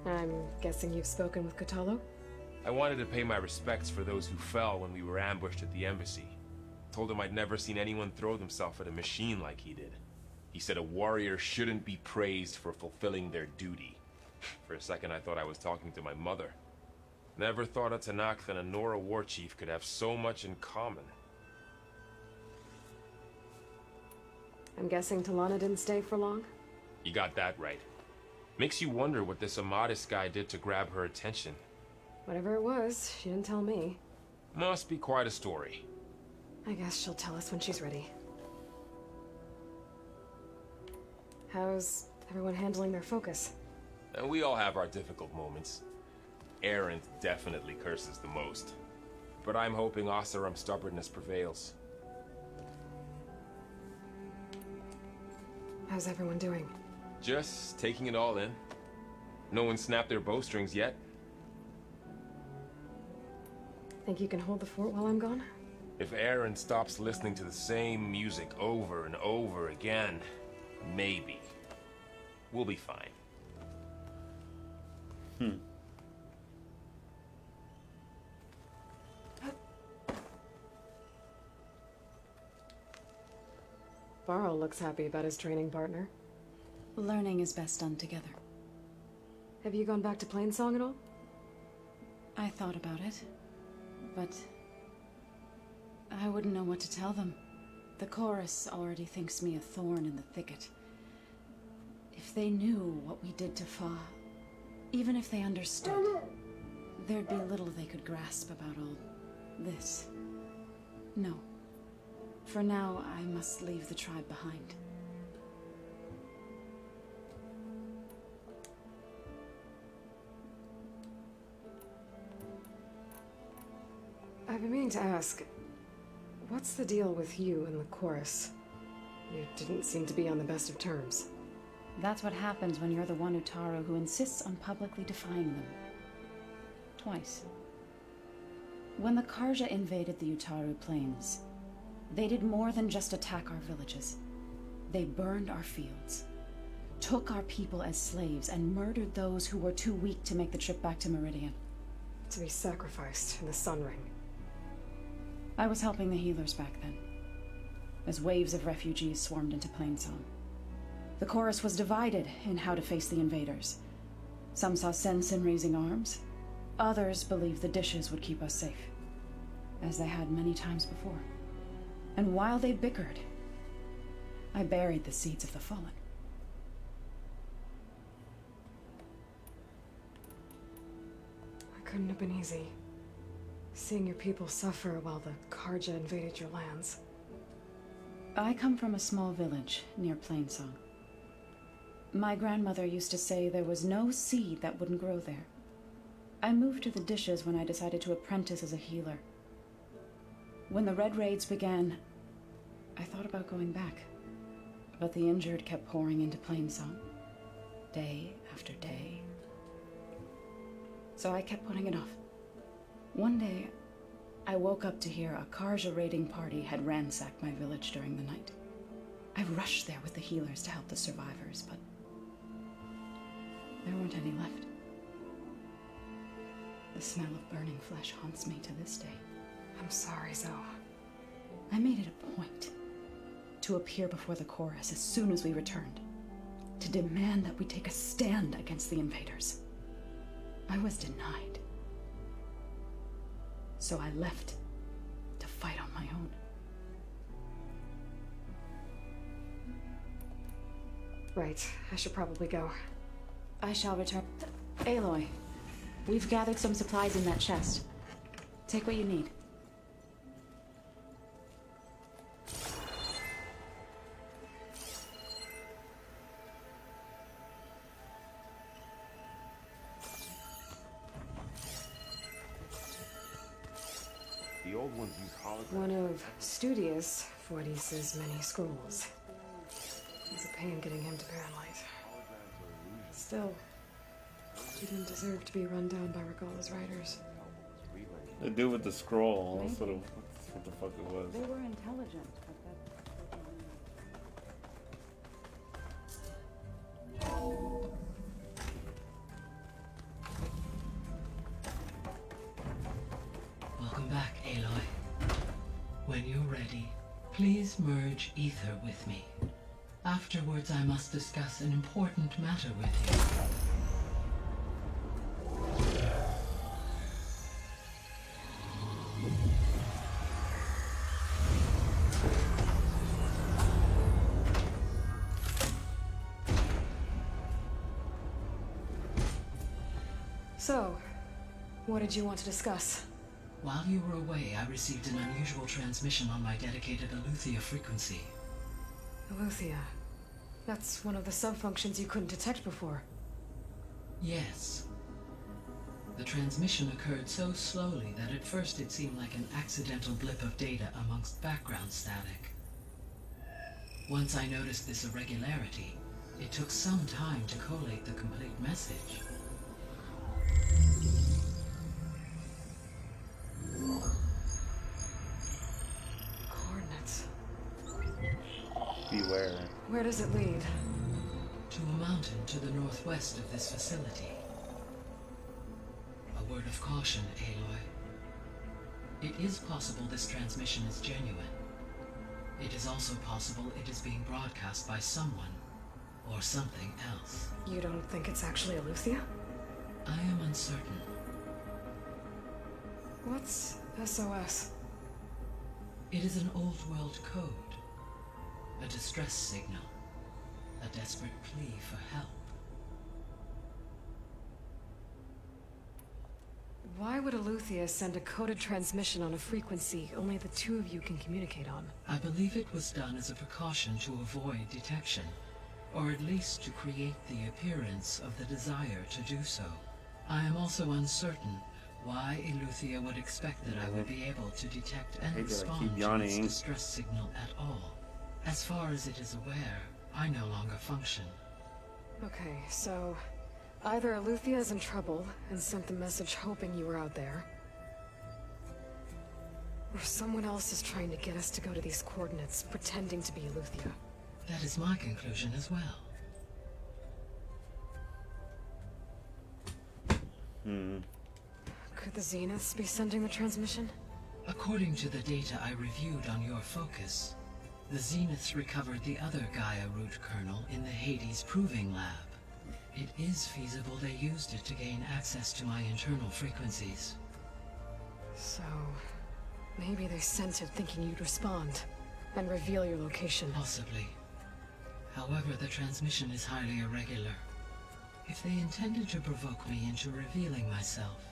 I'm guessing you've spoken with Cthulhu? I wanted to pay my respects for those who fell when we were ambushed at the embassy. Told him I'd never seen anyone throw themselves at a machine like he did. He said a warrior shouldn't be praised for fulfilling their duty. For a second I thought I was talking to my mother. Never thought a Tanakh and a Nora war chief could have so much in common. I'm guessing Talana didn't stay for long? You got that right. Makes you wonder what this Amadis guy did to grab her attention. Whatever it was, she didn't tell me. Must be quite a story. I guess she'll tell us when she's ready. How's everyone handling their focus? And we all have our difficult moments. Aerith definitely curses the most. But I'm hoping Oseram's stubbornness prevails. How's everyone doing? Just taking it all in. No one snapped their bowstrings yet. Think you can hold the fort while I'm gone? If Aaron stops listening to the same music over and over again, maybe. We'll be fine. Varl looks happy about his training partner. Learning is best done together. Have you gone back to Plainsong at all? I thought about it, but I wouldn't know what to tell them. The chorus already thinks me a thorn in the thicket. If they knew what we did to Fa, even if they understood, there'd be little they could grasp about all this. No. For now, I must leave the tribe behind. I've been meaning to ask, what's the deal with you and the chorus? You didn't seem to be on the best of terms. That's what happens when you're the one Utaru who insists on publicly defying them. Twice. When the Karja invaded the Utaru plains, they did more than just attack our villages. They burned our fields, took our people as slaves, and murdered those who were too weak to make the trip back to Meridian. To be sacrificed in the Sun Ring. I was helping the healers back then, as waves of refugees swarmed into Plainsong. The chorus was divided in how to face the invaders. Some saw sense in raising arms. Others believed the dishes would keep us safe, as they had many times before. And while they bickered, I buried the seeds of the fallen. It couldn't have been easy. Seeing your people suffer while the Karja invaded your lands. I come from a small village near Plainsong. My grandmother used to say there was no seed that wouldn't grow there. I moved to the dishes when I decided to apprentice as a healer. When the Red Raids began, I thought about going back. But the injured kept pouring into Plainsong, day after day. So I kept putting it off. One day, I woke up to hear a Karja raiding party had ransacked my village during the night. I rushed there with the healers to help the survivors, but there weren't any left. The smell of burning flesh haunts me to this day. I'm sorry, Zoe. I made it a point to appear before the chorus as soon as we returned, to demand that we take a stand against the invaders. I was denied. So I left to fight on my own. Right, I should probably go. I shall return. Aloy, we've gathered some supplies in that chest. Take what you need. The old ones use holograms. One of Studious Fortis's many scrolls. It's a pain getting him to Paranlight. Still, he didn't deserve to be run down by Regala's riders. The dude with the scroll. That's what the fuck it was. They were intelligent, but Welcome back, Aloy. When you're ready, please merge ether with me. Afterwards, I must discuss an important matter with you. So, what did you want to discuss? While you were away, I received an unusual transmission on my dedicated Aletheia frequency. Aletheia. That's one of the sub-functions you couldn't detect before. Yes. The transmission occurred so slowly that at first it seemed like an accidental blip of data amongst background static. Once I noticed this irregularity, it took some time to collate the complete message. Coordinates. Beware. Where does it lead? To a mountain to the northwest of this facility. A word of caution, Aloy. It is possible this transmission is genuine. It is also possible it is being broadcast by someone or something else. You don't think it's actually Aletheia? I am uncertain. What's SOS? It is an old world code. A distress signal. A desperate plea for help. Why would Aletheia send a coded transmission on a frequency only the two of you can communicate on? I believe it was done as a precaution to avoid detection, or at least to create the appearance of the desire to do so. I am also uncertain why Aletheia would expect that I would be able to detect and respond to its distress signal at all. As far as it is aware, I no longer function. Okay, so either Aletheia is in trouble and sent the message hoping you were out there, or someone else is trying to get us to go to these coordinates, pretending to be Aletheia. That is my conclusion as well. Could the Zeniths be sending the transmission? According to the data I reviewed on your focus, the Zeniths recovered the other Gaia root kernel in the Hades Proving Lab. It is feasible they used it to gain access to my internal frequencies. So, maybe they sent it thinking you'd respond and reveal your location. Possibly. However, the transmission is highly irregular. If they intended to provoke me into revealing myself,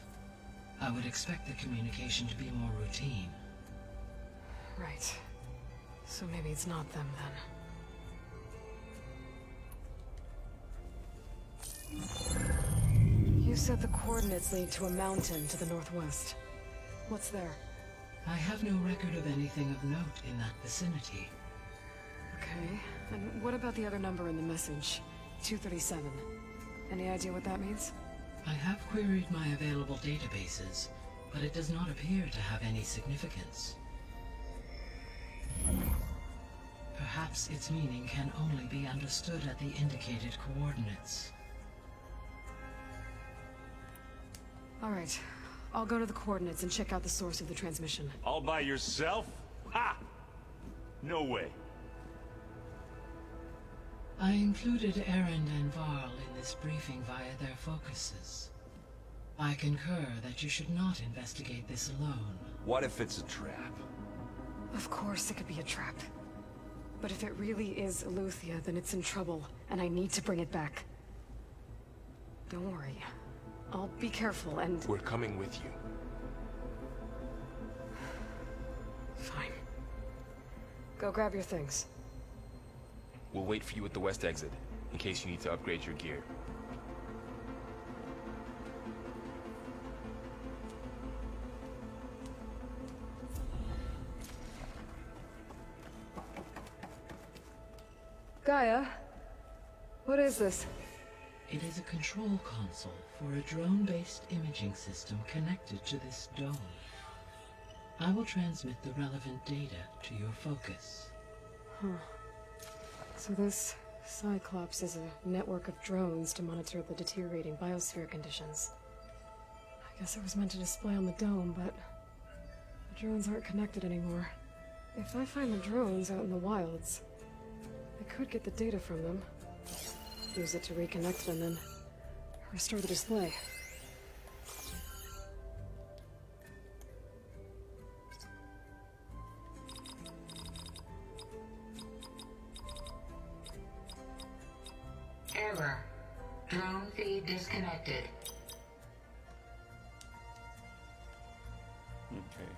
I would expect the communication to be more routine. Right. So maybe it's not them then. You said the coordinates lead to a mountain to the northwest. What's there? I have no record of anything of note in that vicinity. Okay. And what about the other number in the message? 237. Any idea what that means? I have queried my available databases, but it does not appear to have any significance. Perhaps its meaning can only be understood at the indicated coordinates. All right. I'll go to the coordinates and check out the source of the transmission. All by yourself? Ha! No way. I included Erend and Varl in this briefing via their focuses. I concur that you should not investigate this alone. What if it's a trap? Of course it could be a trap. But if it really is Aleuther, then it's in trouble, and I need to bring it back. Don't worry. I'll be careful and... We're coming with you. Fine. Go grab your things. We'll wait for you at the west exit, in case you need to upgrade your gear. Gaia, what is this? It is a control console for a drone-based imaging system connected to this dome. I will transmit the relevant data to your focus. Huh. So this Cyclops is a network of drones to monitor the deteriorating biosphere conditions. I guess it was meant to display on the dome, but the drones aren't connected anymore. If I find the drones out in the wilds, I could get the data from them, use it to reconnect them, and restore the display. Error. Drone feed disconnected. Okay.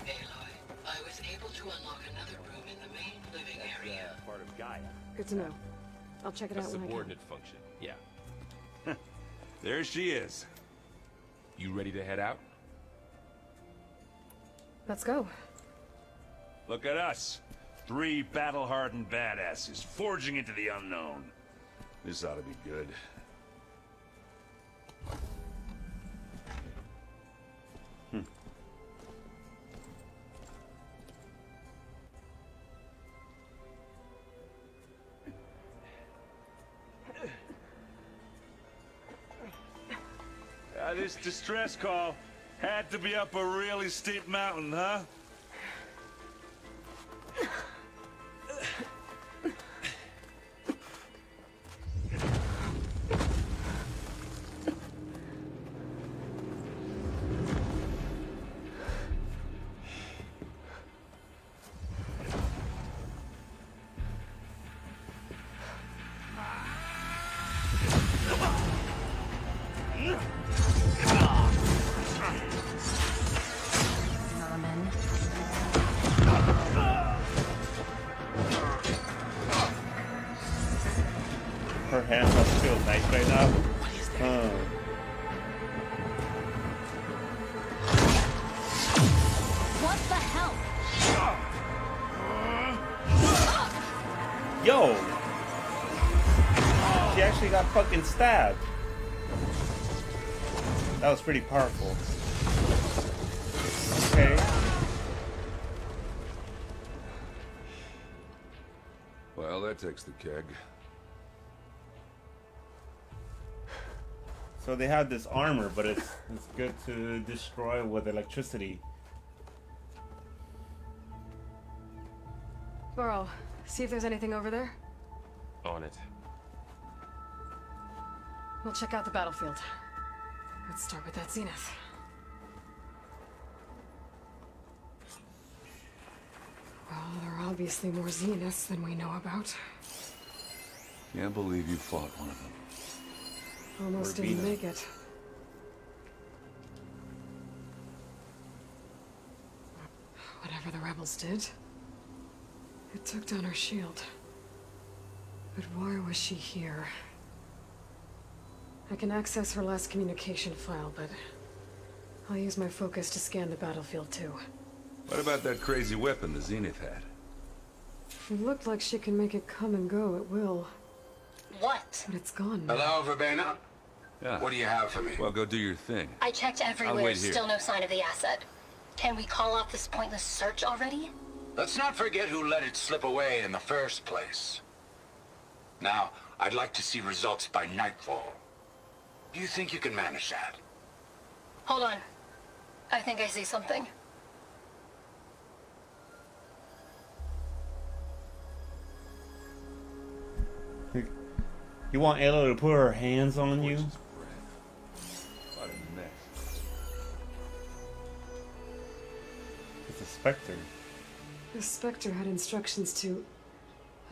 Aloy, I was able to unlock another room in the main living area. Part of Gaia. Good to know. I'll check it A out when I can. subordinate function, yeah. There she is. You ready to head out? Let's go. Look at us. 3 battle-hardened badasses forging into the unknown. This ought to be good. This distress call had to be up a really steep mountain, huh? Her hands must feel nice right now. What the hell? Yo! She actually got fucking stabbed. That was pretty powerful. Okay. Well, that takes the keg. So they have this armor, but it's good to destroy with electricity. Burrow, see if there's anything over there. On it. We'll check out the battlefield. Let's start with that zenith. Well, there are obviously more zeniths than we know about. Can't believe you fought one of them. Almost didn't make it. Whatever the rebels did, it took down her shield. But why was she here? I can access her last communication file, but I'll use my focus to scan the battlefield too. What about that crazy weapon the Zenith had? It looked like she can make it come and go at will. What? But it's gone now. Hello, Verbena? Yeah. What do you have for me? Well, go do your thing. I checked I'll everywhere, wait here. still no sign of the asset. Can we call off this pointless search already? Let's not forget who let it slip away in the first place. Now, I'd like to see results by nightfall. Do you think you can manage that? Hold on. I think I see something. You want Aloy to put her hands on you? What a mess. It's a Spectre. The Spectre had instructions to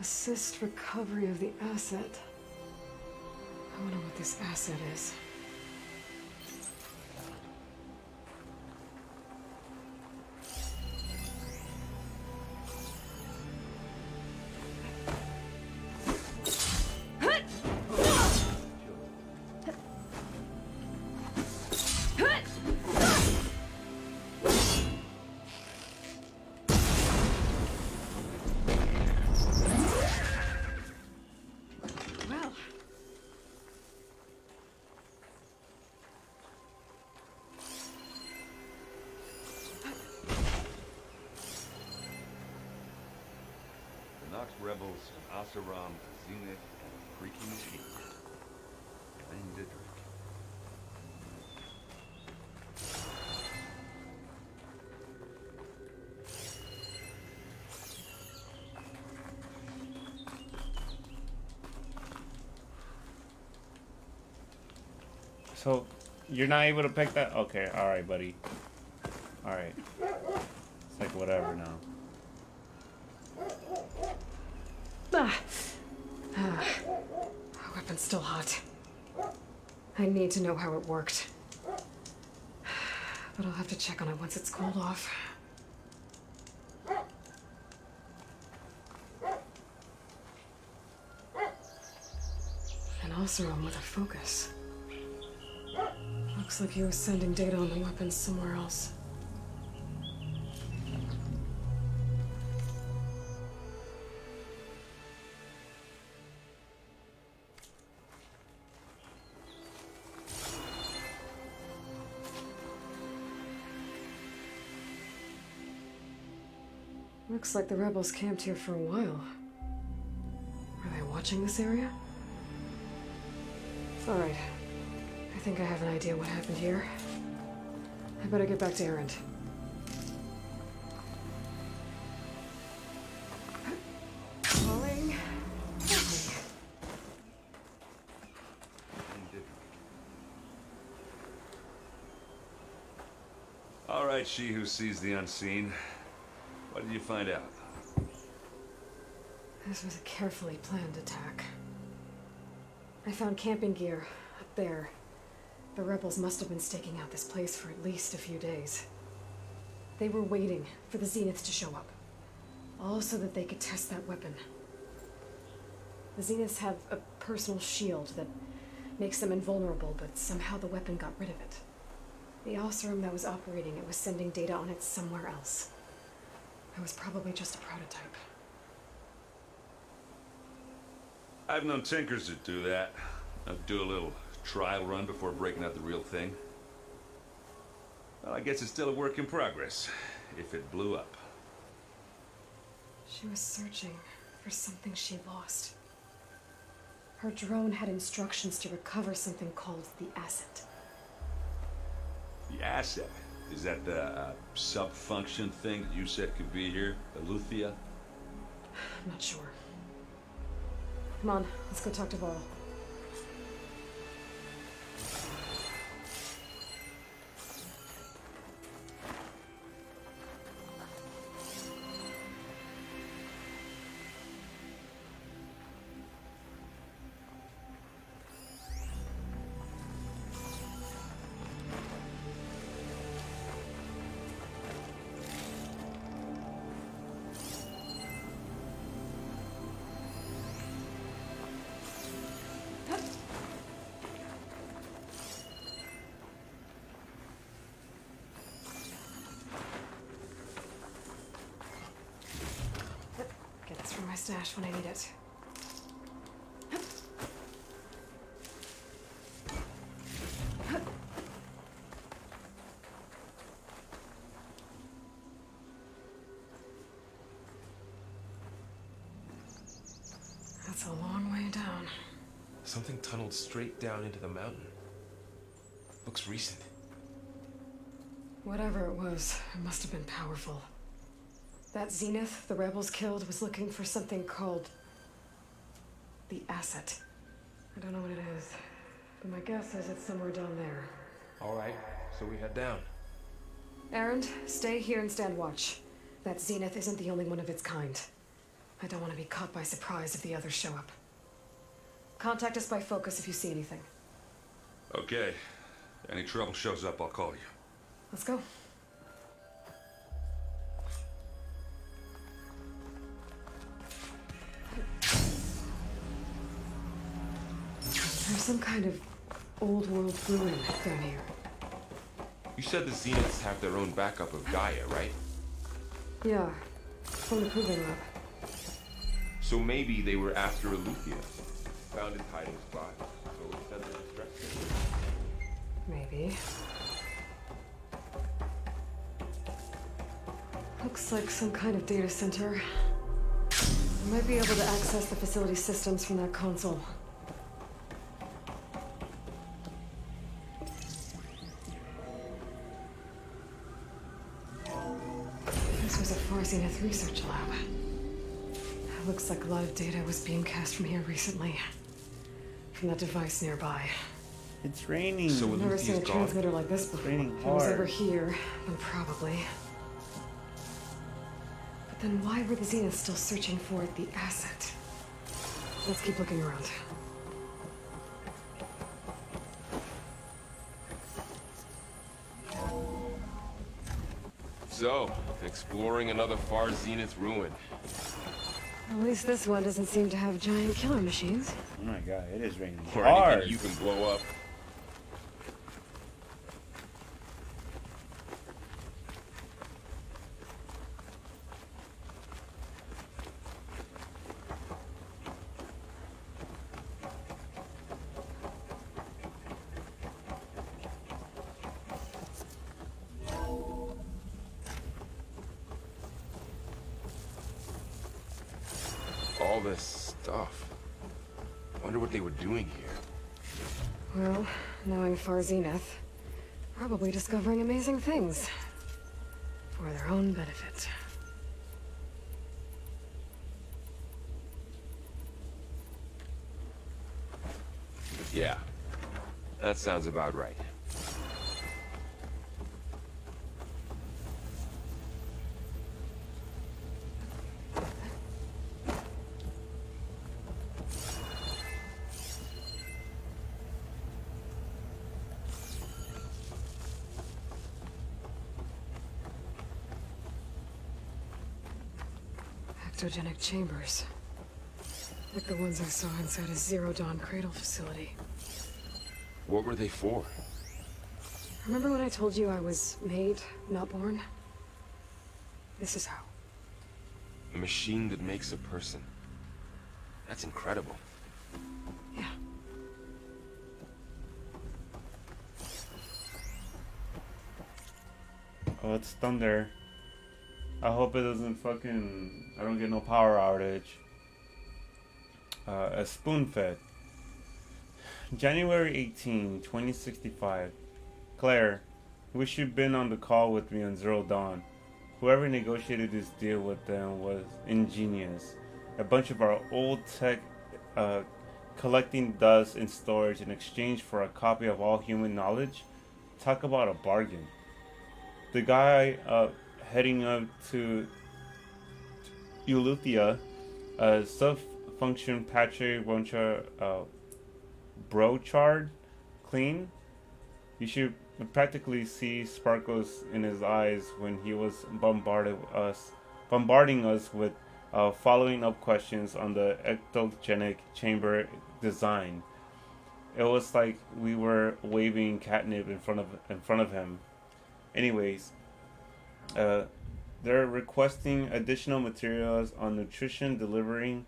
assist recovery of the asset. I wonder what this asset is. Rebels and Asaram, Zenith, and Freaky Machine. And Didrik. So, you're not able to pick that? Okay, alright, buddy. Alright. It's like whatever now. Our weapon's still hot. I need to know how it worked. But I'll have to check on it once it's cooled off. And also I'm with a focus. Looks like he was sending data on the weapons somewhere else. Looks like the rebels camped here for a while. Are they watching this area? Alright. I think I have an idea what happened here. I better get back to Erend. Calling. All right, she who sees the unseen. What did you find out? This was a carefully planned attack. I found camping gear up there. The rebels must have been staking out this place for at least a few days. They were waiting for the Zeniths to show up. All so that they could test that weapon. The Zeniths have a personal shield that makes them invulnerable, but somehow the weapon got rid of it. The Oseram that was operating it was sending data on it somewhere else. It was probably just a prototype. I've known tinkers that do that. I'd do a little trial run before breaking out the real thing. Well, I guess it's still a work in progress, if it blew up. She was searching for something she lost. Her drone had instructions to recover something called the asset. The asset? Is that the sub-function thing that you said could be here? Aloy? I'm not sure. Come on, let's go talk to Varl. Get this from my stash when I need it. That's a long way down. Something tunneled straight down into the mountain. Looks recent. Whatever it was, it must have been powerful. That Zenith the rebels killed was looking for something called the asset. I don't know what it is, but my guess is it's somewhere down there. Alright, so we head down. Errand, stay here and stand watch. That Zenith isn't the only one of its kind. I don't want to be caught by surprise if the others show up. Contact us by focus if you see anything. Okay. Any trouble shows up, I'll call you. Let's go. There's some kind of old world ruin down here. You said the Zeniths have their own backup of Gaia, right? Yeah, from the proving lab. So maybe they were after Aletheia. Found its hiding spot, so it sent the distraction. Maybe. Looks like some kind of data center. We might be able to access the facility systems from that console. This was a Far Zenith research lab. It looks like a lot of data was being cast from here recently. From that device nearby. It's raining. So I've never seen a transmitter like this before. Raining If it was hard. ever here, then probably. But then why were the Zeniths still searching for the asset? Let's keep looking around. So, exploring another Far Zenith ruin. At least this one doesn't seem to have giant killer machines. Oh my god, it is raining Or hard. anything you can blow up. All this stuff. Wonder what they were doing here. Well, knowing Far Zenith, probably discovering amazing things. For their own benefit. Yeah, that sounds about right. Ectogenic chambers. Like the ones I saw inside a Zero Dawn cradle facility. What were they for? Remember when I told you I was made, not born? This is how. A machine that makes a person. That's incredible. Yeah. Oh, it's thunder. I hope it doesn't fucking... I don't get no power outage. A spoon-fed. January 18, 2065. Claire, wish you'd been on the call with me on Zero Dawn. Whoever negotiated this deal with them was ingenious. A bunch of our old tech collecting dust in storage in exchange for a copy of all human knowledge. Talk about a bargain. The guy heading up to Aletheia, sub-function Pache Woncha Brochard clean. You should practically see sparkles in his eyes when he was bombarding us with following up questions on the ectogenic chamber design. It was like we were waving catnip in front of him. Anyways, they're requesting additional materials on nutrition delivery.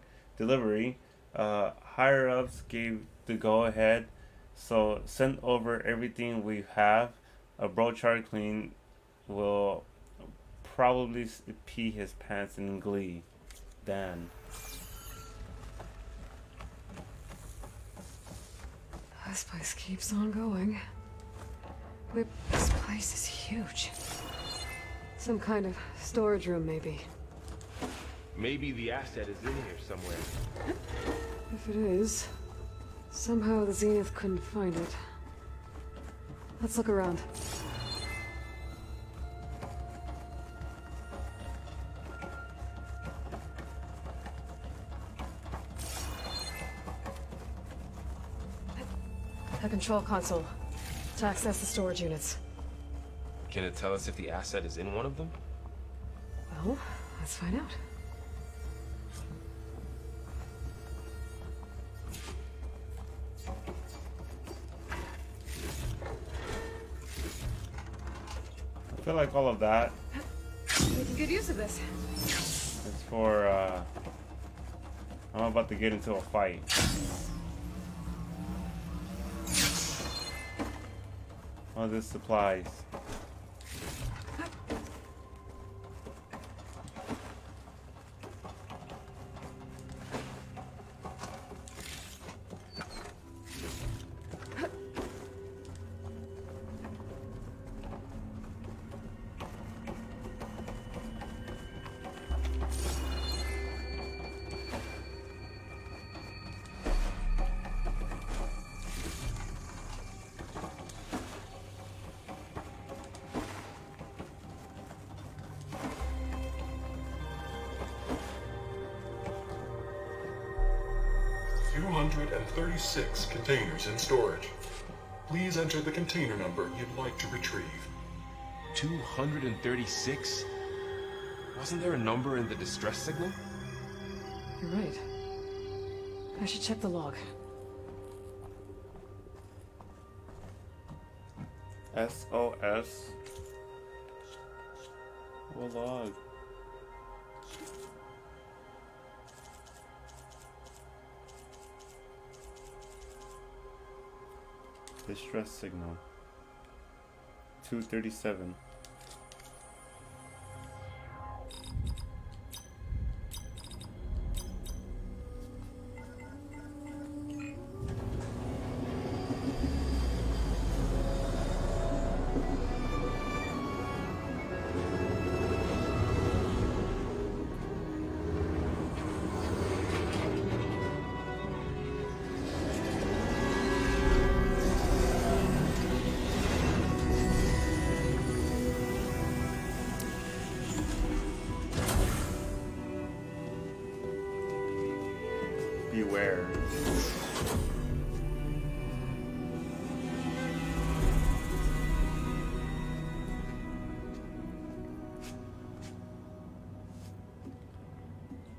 Higher ups gave the go ahead, so send over everything we have. A Brochard clean will probably pee his pants in glee. Dan. This place keeps on going. Whip, this place is huge. Some kind of storage room, maybe. Maybe the asset is in here somewhere. If it is, Somehow the Zenith couldn't find it. Let's look around. A control console to access the storage units. Can it tell us if the asset is in one of them? Well, let's find out. I feel like all of that Making good use of this. is for, I'm about to get into a fight. All this supplies. Six containers in storage. Please enter the container number you'd like to retrieve. 236? Wasn't there a number in the distress signal? You're right. I should check the log. SOS. What log? Distress signal. 237. Beware.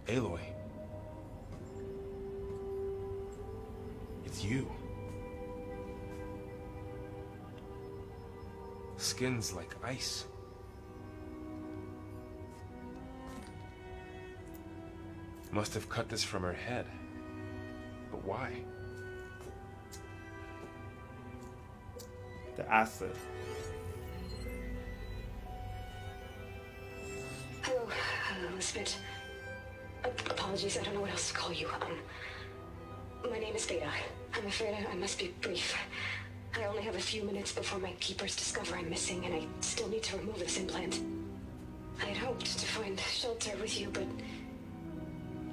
Aloy. It's you. Skin's like ice. Must have cut this from her head. But why? The acid. Hello, Elizabeth. Apologies, I don't know what else to call you. My name is Theta. I'm afraid I must be brief. I only have a few minutes before my keepers discover I'm missing, and I still need to remove this implant. I had hoped to find shelter with you, but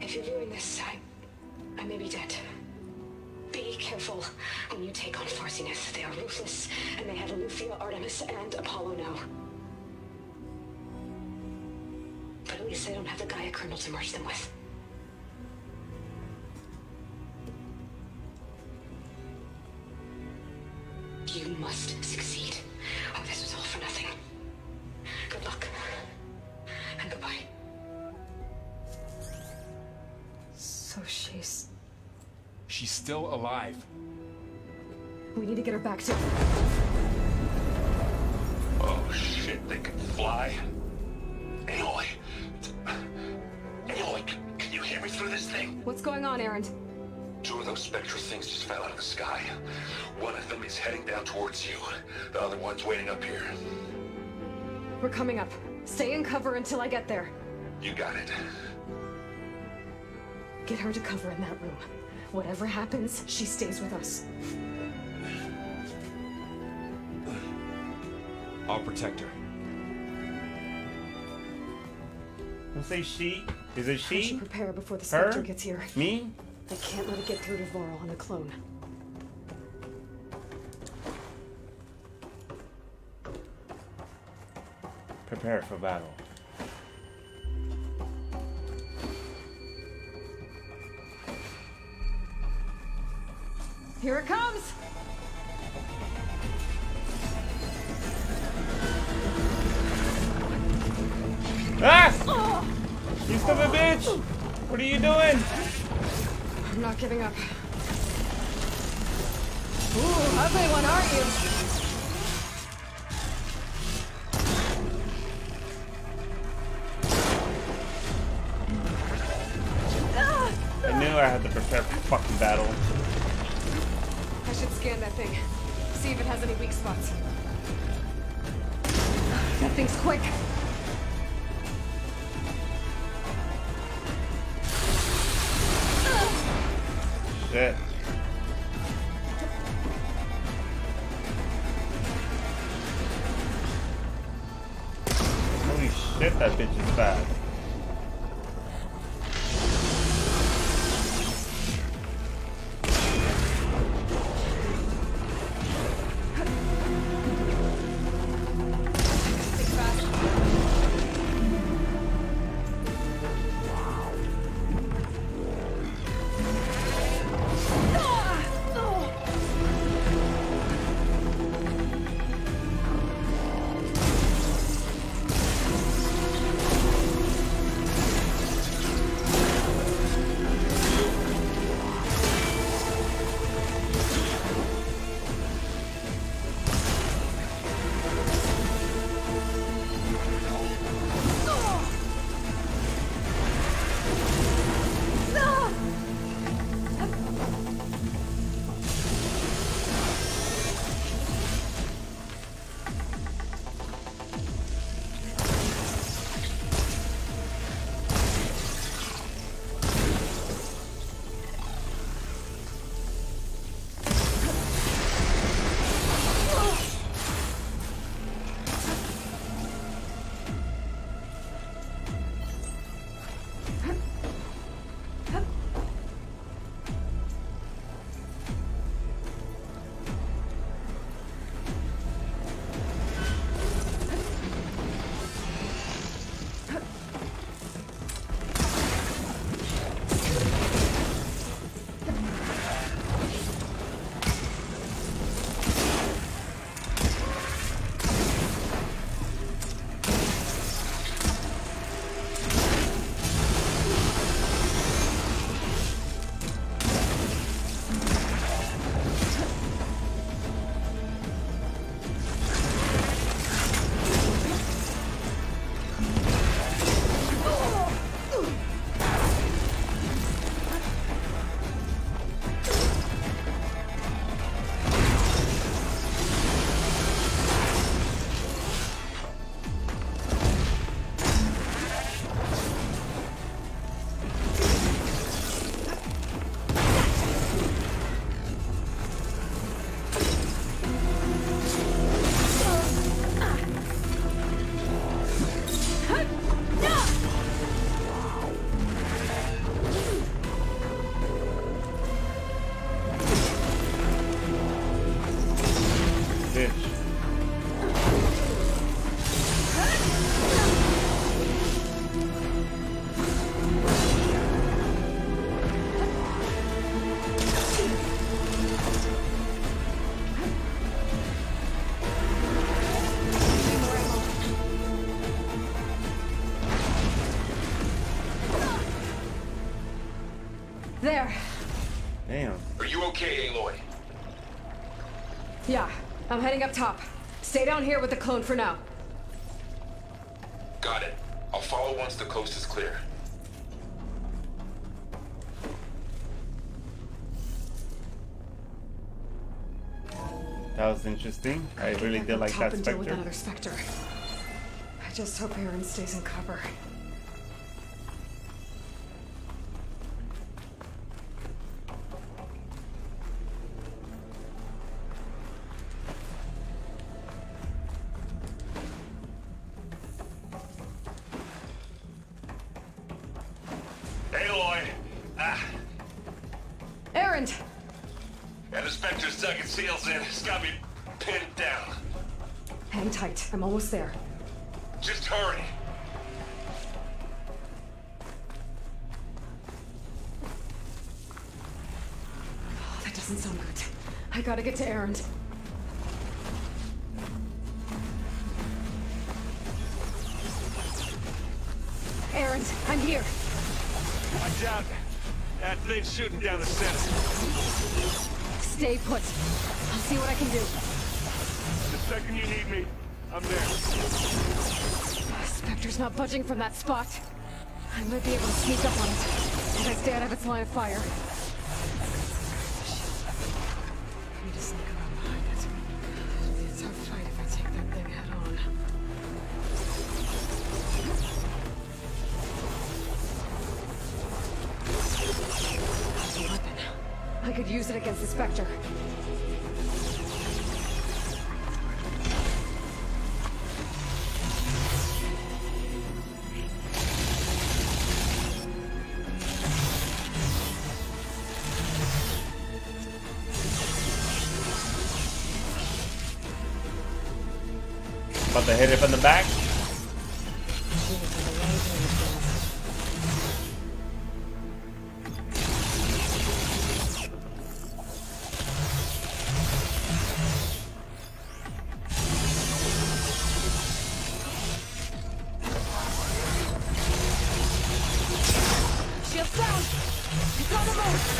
if you're viewing this, I may be dead. Be careful when you take on Far Zenith. They are ruthless, and they have Aletheia, Artemis, and Apollo now. But at least they don't have the Gaia kernel to merge them with. You must succeed, or this was all for nothing. Good luck, and goodbye. So she's... She's still alive. We need to get her back to... Oh shit, they can fly? Aloy! Aloy, can you hear me through this thing? What's going on, Erend? Two of those spectral things just fell out of the sky. One of them is heading down towards you. The other one's waiting up here. We're coming up. Stay in cover until I get there. You got it. Get her to cover in that room. Whatever happens, she stays with us. I'll protect her. Don't say she. Is it she? I should prepare before the Spectre Her? gets here. Me? I can't let it get through to Voral on the clone. Prepare for battle. Here it comes! Ah! You stupid bitch! What are you doing? I'm not giving up. Ooh, ugly one, aren't you? I knew I had to prepare for fucking battle. I should scan that thing. See if it has any weak spots. That thing's quick. Shit. Holy shit, that bitch is fast. There. Damn. Are you okay, Aloy? Yeah, I'm heading up top. Stay down here with the clone for now. Got it. I'll follow once the coast is clear. That was interesting. I really did like that Top and deal with Spectre. another Spectre. I just hope Aaron stays in cover. Aloy! Aaron! And the Spectre's dug its heels in. It's got me pinned down. Hang tight. I'm almost there. Just hurry. Oh, that doesn't sound good. I gotta get to Erend. Erend, I'm here. Watch out. That thing's shooting down the center. Stay put. I'll see what I can do. The second you need me, I'm there. Spectre's not budging from that spot. I might be able to sneak up on it if I stay out of its line of fire. I need to sneak around behind it. It'll be a tough fight if I take that thing head on. That's a weapon. I could use it against the Spectre. About to hit it from the back. Shield down! It's on the move!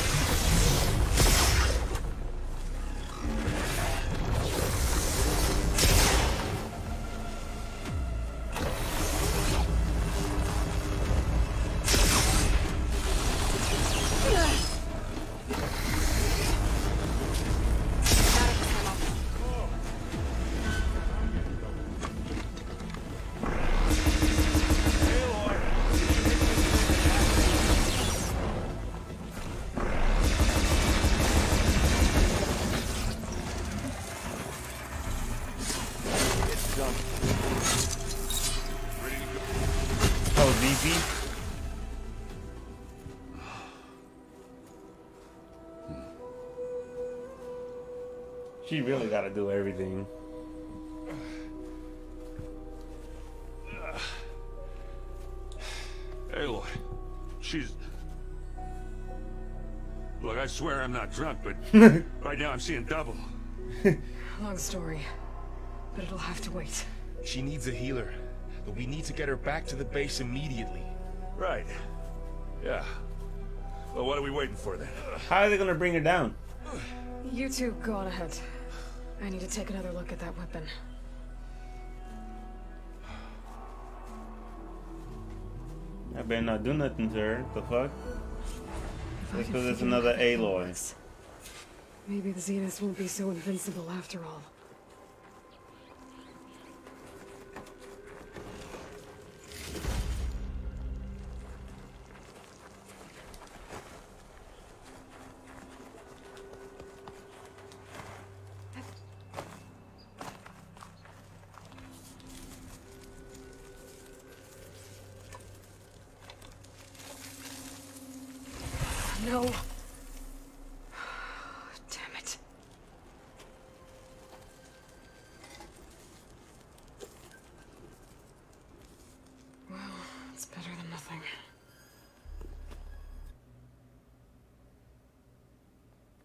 That was easy. She really gotta do everything. Aloy, she's... Look, I swear I'm not drunk, but right now I'm seeing double. Long story, but it'll have to wait. She needs a healer, but we need to get her back to the base immediately. Right. Yeah. Well, what are we waiting for then? How are they gonna bring her down? You two go on ahead. I need to take another look at that weapon. I better not do nothing to her. The fuck? If I Just can because it's figure out another how that Aloy. works, maybe the Zeniths won't be so invincible after all. No. Damn it. Well, it's better than nothing.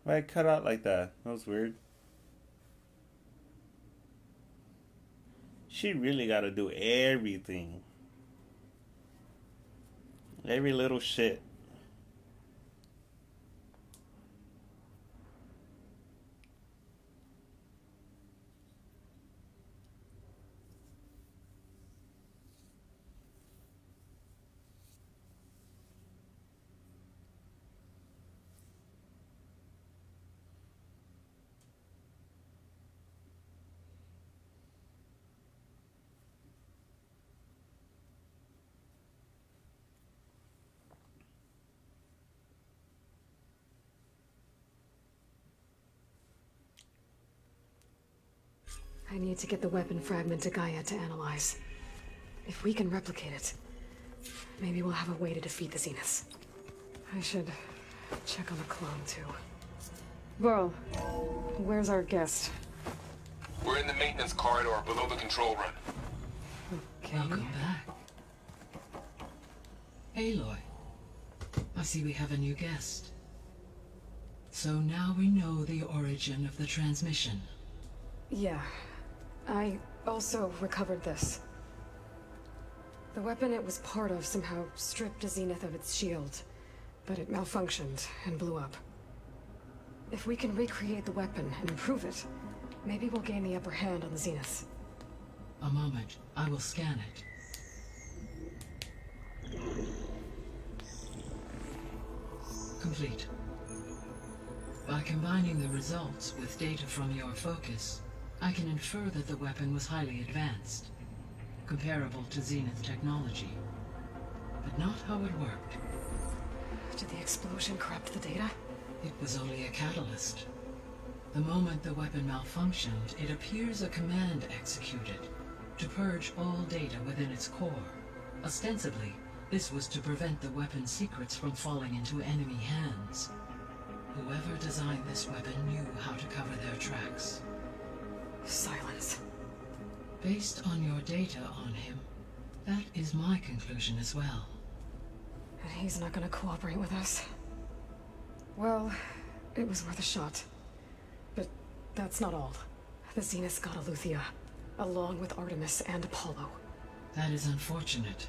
Why it cut out like that? That was weird. She really gotta do everything. Every little shit. I need to get the weapon fragment to Gaia to analyze. If we can replicate it, maybe we'll have a way to defeat the Zeniths. I should check on the clone, too. Burl, where's our guest? We're in the maintenance corridor below the control room. Okay. Welcome back. Aloy, I see we have a new guest. So now we know the origin of the transmission. Yeah. I also recovered this. The weapon it was part of somehow stripped a Zenith of its shield, but it malfunctioned and blew up. If we can recreate the weapon and improve it, maybe we'll gain the upper hand on the Zeniths. A moment, I will scan it. Complete. By combining the results with data from your focus, I can infer that the weapon was highly advanced, comparable to Zenith technology, but not how it worked. Did the explosion corrupt the data? It was only a catalyst. The moment the weapon malfunctioned, it appears a command executed to purge all data within its core. Ostensibly, this was to prevent the weapon's secrets from falling into enemy hands. Whoever designed this weapon knew how to cover their tracks. Silence. Based on your data on him, that is my conclusion as well. And he's not gonna cooperate with us. Well, it was worth a shot. But that's not all. The Zeniths got Aletheia, along with Artemis and Apollo. That is unfortunate.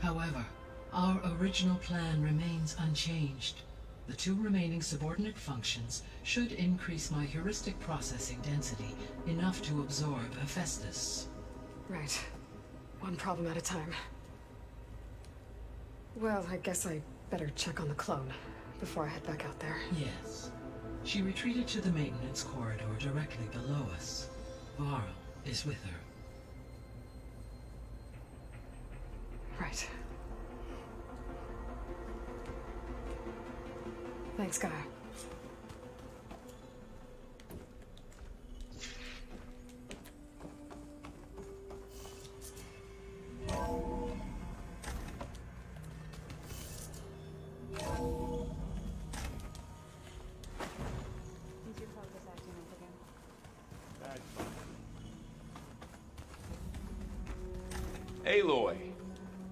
However, our original plan remains unchanged. The 2 remaining subordinate functions should increase my heuristic processing density enough to absorb Hephaestus. Right. One problem at a time. Well, I guess I better check on the clone before I head back out there. Yes. She retreated to the maintenance corridor directly below us. Varl is with her. Right. Thanks, Gaia. Aloy,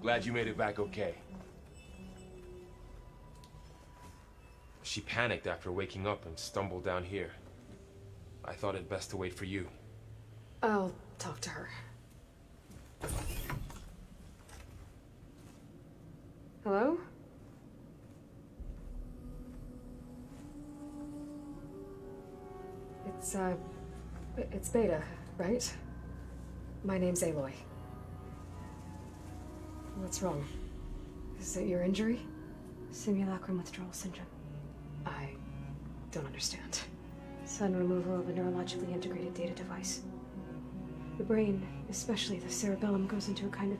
glad you made it back okay. She panicked after waking up and stumbled down here. I thought it best to wait for you. I'll talk to her. Hello? It's Beta, right? My name's Aloy. What's wrong? Is it your injury? Simulacrum withdrawal syndrome. I don't understand. Sudden removal of a neurologically integrated data device. The brain, especially the cerebellum, goes into a kind of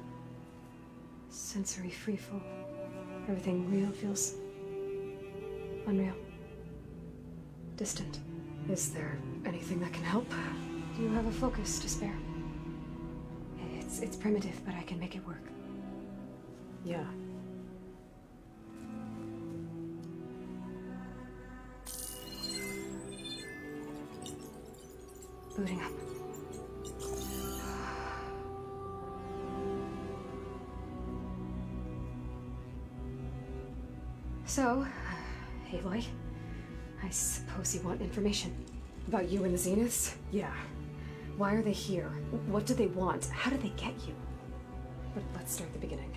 sensory freefall. Everything real feels unreal. Distant. Is there anything that can help? Do you have a focus to spare? It's primitive, but I can make it work. Yeah. Booting up. So, Aloy, I suppose you want information about you and the Zeniths? Yeah. Why are they here? What do they want? How did they get you? But let's start at the beginning.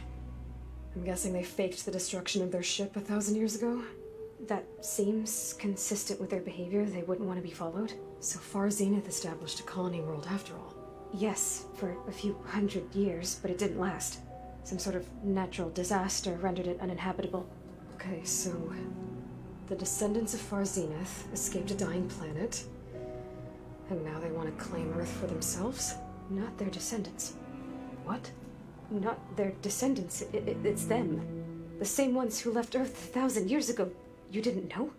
I'm guessing they faked the destruction of their ship 1,000 years ago? That seems consistent with their behavior. They wouldn't want to be followed. So far, Zenith established a colony world after all. Yes, for a few hundred years, but it didn't last. Some sort of natural disaster rendered it uninhabitable. Okay, so the descendants of Far Zenith escaped a dying planet, and now they want to claim Earth for themselves? Not their descendants. What? Not their descendants. It's them. The same ones who left Earth 1,000 years ago. You didn't know?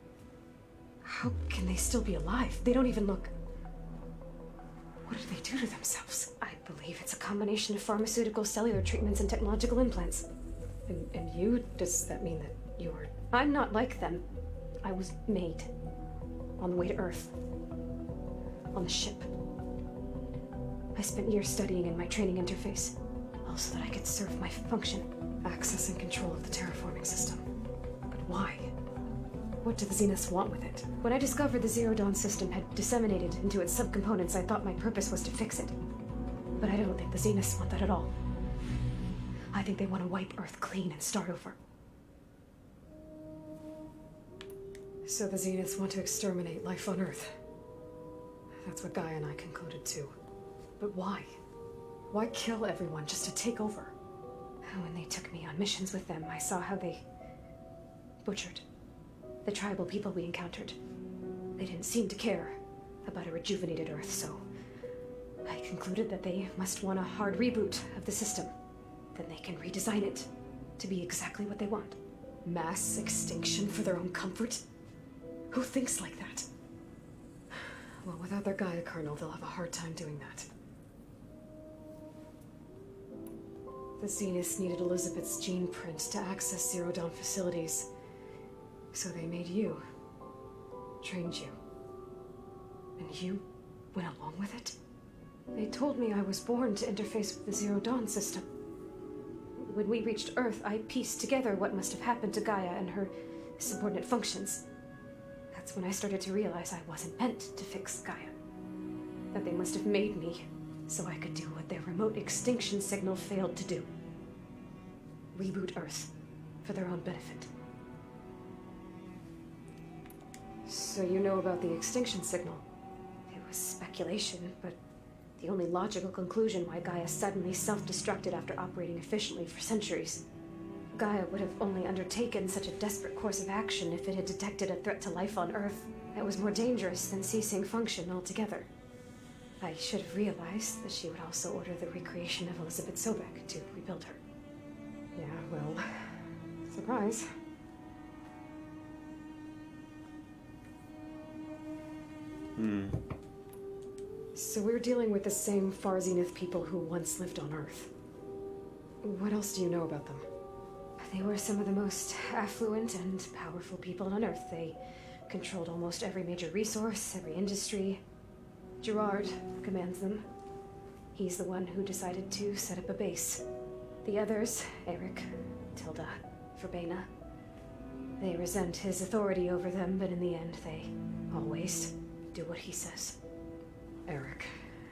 How can they still be alive? They don't even look... What did they do to themselves? I believe it's a combination of pharmaceutical, cellular treatments, and technological implants. And you? Does that mean that you're... I'm not like them. I was made. On the way to Earth. On the ship. I spent years studying in my training interface. All so that I could serve my function. Access and control of the terraforming system. But why? What do the Zeniths want with it? When I discovered the Zero Dawn system had disseminated into its subcomponents, I thought my purpose was to fix it. But I don't think the Zeniths want that at all. I think they want to wipe Earth clean and start over. So the Zeniths want to exterminate life on Earth. That's what Gaia and I concluded too. But why? Why kill everyone just to take over? When they took me on missions with them, I saw how they butchered the tribal people we encountered. They didn't seem to care about a rejuvenated Earth, so I concluded that they must want a hard reboot of the system. Then they can redesign it to be exactly what they want. Mass extinction for their own comfort? Who thinks like that? Well, without their Gaia kernel, they'll have a hard time doing that. The Zeniths needed Elizabeth's gene print to access Zero Dawn facilities. So they made you. Trained you. And you went along with it? They told me I was born to interface with the Zero Dawn system. When we reached Earth, I pieced together what must have happened to Gaia and her subordinate functions. That's when I started to realize I wasn't meant to fix Gaia. That they must have made me so I could do what their remote extinction signal failed to do. Reboot Earth for their own benefit. So you know about the extinction signal? It was speculation, but the only logical conclusion why Gaia suddenly self-destructed after operating efficiently for centuries. Gaia would have only undertaken such a desperate course of action if it had detected a threat to life on Earth that was more dangerous than ceasing function altogether. I should have realized that she would also order the recreation of Elizabeth Sobek to rebuild her. Yeah, well, surprise. So we're dealing with the same Far Zenith people who once lived on Earth. What else do you know about them? They were some of the most affluent and powerful people on Earth. They controlled almost every major resource, every industry. Gerard commands them. He's the one who decided to set up a base. The others, Eric, Tilda, Verbena, they resent his authority over them, but in the end, they always do what he says. Eric.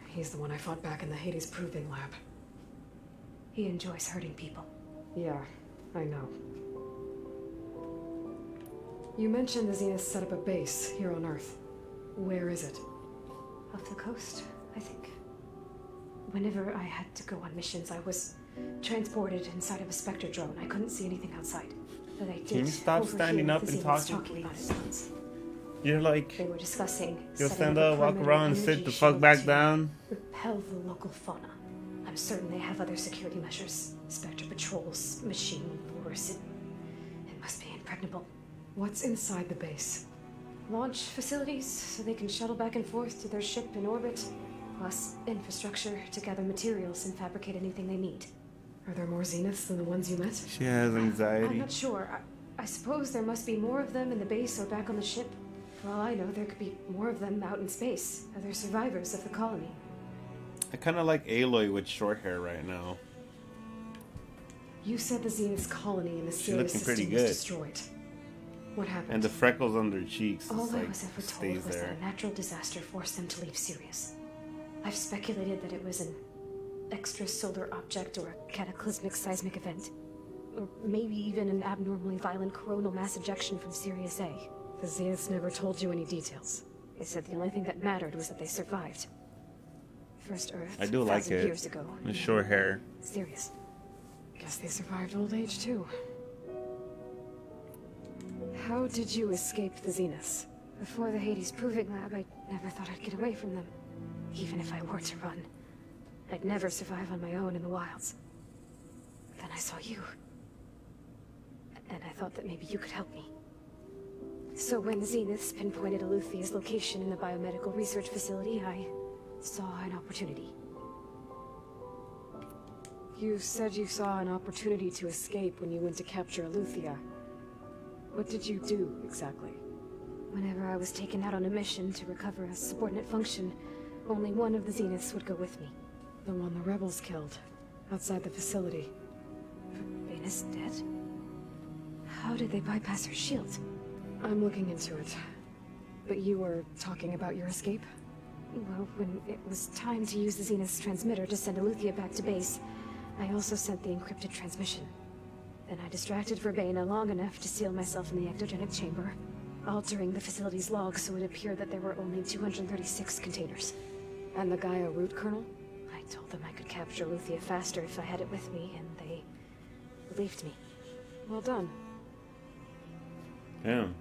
He's the one I fought back in the Hades Proving Lab. He enjoys hurting people. Yeah, I know. You mentioned the Zeniths set up a base here on Earth. Where is it? Off the coast, I think. Whenever I had to go on missions, I was transported inside of a Spectre drone. I couldn't see anything outside. But I did. Can you stop standing up and talking, about it once. You're like, they were discussing you'll setting stand a up, walk perimeter around, and energy sit the fuck shield back to down. repel the local fauna. I'm certain they have other security measures. Spectre patrols, machine wars. It must be impregnable. What's inside the base? Launch facilities, so they can shuttle back and forth to their ship in orbit. Plus infrastructure to gather materials and fabricate anything they need. Are there more Zeniths than the ones you met? She has anxiety. I'm not sure. I suppose there must be more of them in the base or back on the ship. For all I know, there could be more of them out in space. Other survivors of the colony. I kind of like Aloy with short hair right now. You said the Zenith's colony in the She's Sirius looking pretty system was good. destroyed. What happened? And the freckles on their cheeks. All is I like, was ever told stays was there. that a natural disaster forced them to leave Sirius. I've speculated that it was an extrasolar object or a cataclysmic seismic event. Or maybe even an abnormally violent coronal mass ejection from Sirius A. The Zeniths never told you any details. They said the only thing that mattered was that they survived. First Earth, I do like 1,000 it. years ago. The short hair. Sirius. Guess they survived old age too. How did you escape the Zeniths? Before the Hades Proving Lab, I never thought I'd get away from them. Even if I were to run, I'd never survive on my own in the wilds. Then I saw you. And I thought that maybe you could help me. So when the Zeniths pinpointed Aluthia's location in the biomedical research facility, I saw an opportunity. You said you saw an opportunity to escape when you went to capture Aluthia. What did you do, exactly? Whenever I was taken out on a mission to recover a subordinate function, only one of the Zeniths would go with me. The one the rebels killed. outside the facility. Baina's dead? How did they bypass her shield? I'm looking into it. But you were talking about your escape? Well, when it was time to use the Zenith's transmitter to send Aletheia back to base, I also sent the encrypted transmission. Then I distracted Verbena long enough to seal myself in the ectogenic chamber, altering the facility's log so it appeared that there were only 236 containers. And the Gaia root kernel? I told them I could capture Aletheia faster if I had it with me, and they believed me. Well done. Damn.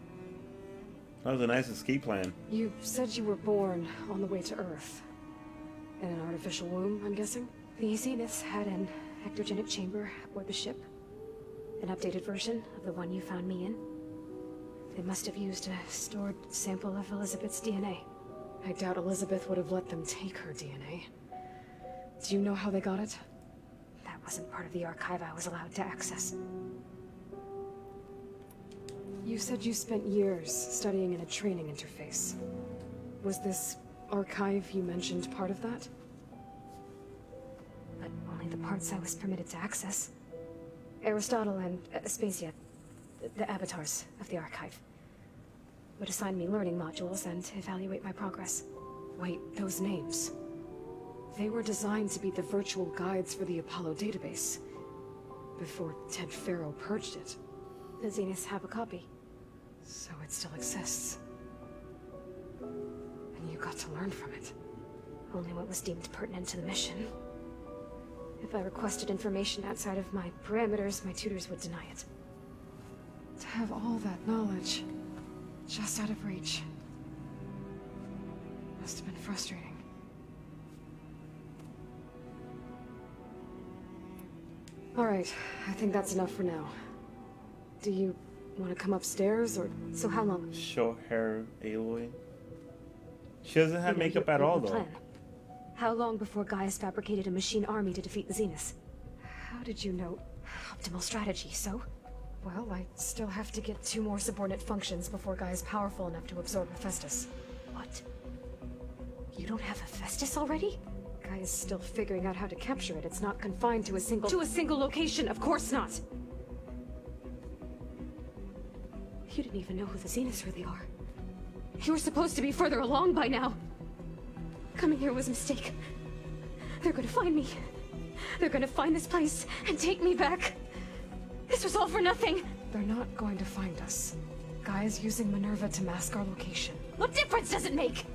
That was a nice escape plan. You said you were born on the way to Earth. In an artificial womb, I'm guessing? The Zeniths had an ectogenic chamber aboard the ship. An updated version of the one you found me in. They must have used a stored sample of Elizabeth's DNA. I doubt Elizabeth would have let them take her DNA. Do you know how they got it? That wasn't part of the archive I was allowed to access. You said you spent years studying in a training interface. Was this archive you mentioned part of that? But only the parts I was permitted to access. Aristotle and Aspasia, the avatars of the archive, would assign me learning modules and evaluate my progress. Wait, those names. They were designed to be the virtual guides for the Apollo database, before Ted Faro purged it. The Zeniths have a copy. So it still exists. And you got to learn from it. Only what was deemed pertinent to the mission. If I requested information outside of my parameters, my tutors would deny it. To have all that knowledge, just out of reach, must have been frustrating. Alright, I think that's enough for now. Do you want to come upstairs, or... So how long? Short hair Aloy. She doesn't have makeup at all, though. Plan. How long before Gaia's fabricated a machine army to defeat the Zeniths? How did you know? Optimal strategy, so? Well, I still have to get 2 more subordinate functions before Gaia's powerful enough to absorb Hephaestus. What? You don't have Hephaestus already? Gaia's still figuring out how to capture it. It's not confined to a single... To a single location, of course not! You didn't even know who the Zeniths really are. You were supposed to be further along by now. Coming here was a mistake. They're gonna find me. They're gonna find this place and take me back. This was all for nothing. They're not going to find us. Gaia's using Minerva to mask our location. What difference does it make?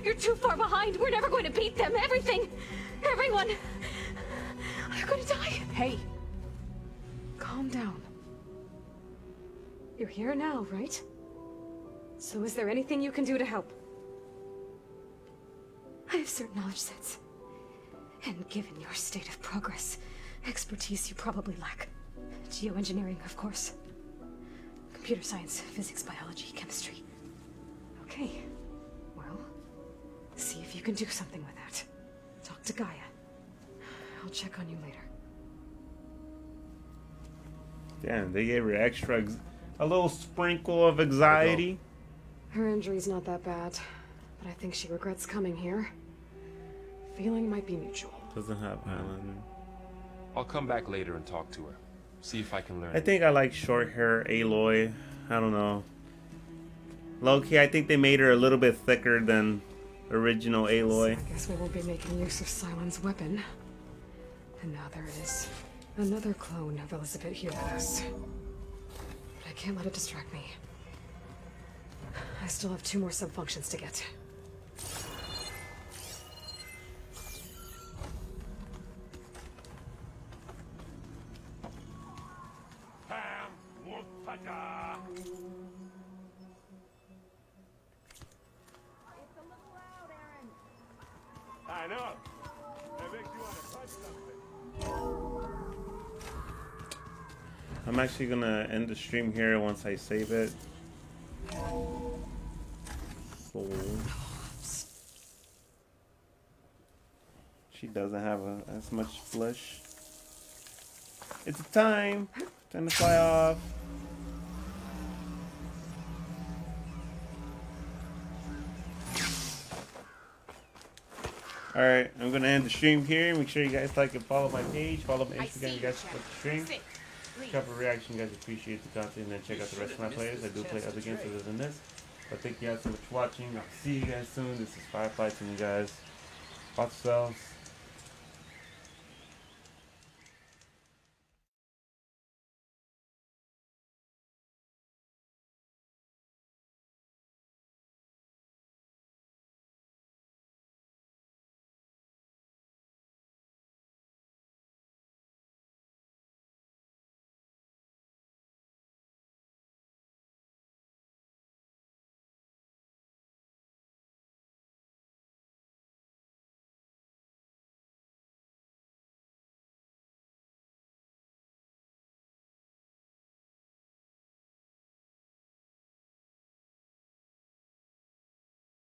You're too far behind. We're never going to beat them. Everything. Everyone. You're gonna die. Hey. Calm down. You're here now, right? So is there anything you can do to help? I have certain knowledge sets. And given your state of progress, expertise you probably lack. Geoengineering, of course. Computer science, physics, biology, chemistry. Okay. Well, see if you can do something with that. Talk to Gaia. I'll check on you later. Damn, they gave her a little sprinkle of anxiety. Her injury's not that bad, but I think she regrets coming here. Feeling might be mutual. Doesn't have Highlander. I'll come back later and talk to her. See if I can learn. I think I like short hair Aloy. I don't know. Low-key, I think they made her a little bit thicker than original Aloy. So I guess we won't be making use of Cylon's weapon. And now there is another clone of Elizabeth here with us. But I can't let it distract me. I still have 2 more sub-functions to get. I know. That makes you want to punch something. I'm actually gonna end the stream here once I save it. So she doesn't have as much flesh. It's time to fly off. Alright, I'm gonna end the stream here. Make sure you guys like and follow my page, follow my Instagram, you guys support the stream. Drop a reaction, guys appreciate the content, and then check out the rest of my players. I do play other games other than this. But thank you guys so much for watching. I'll see you guys soon. This is Firefly to you guys. Watch yourselves.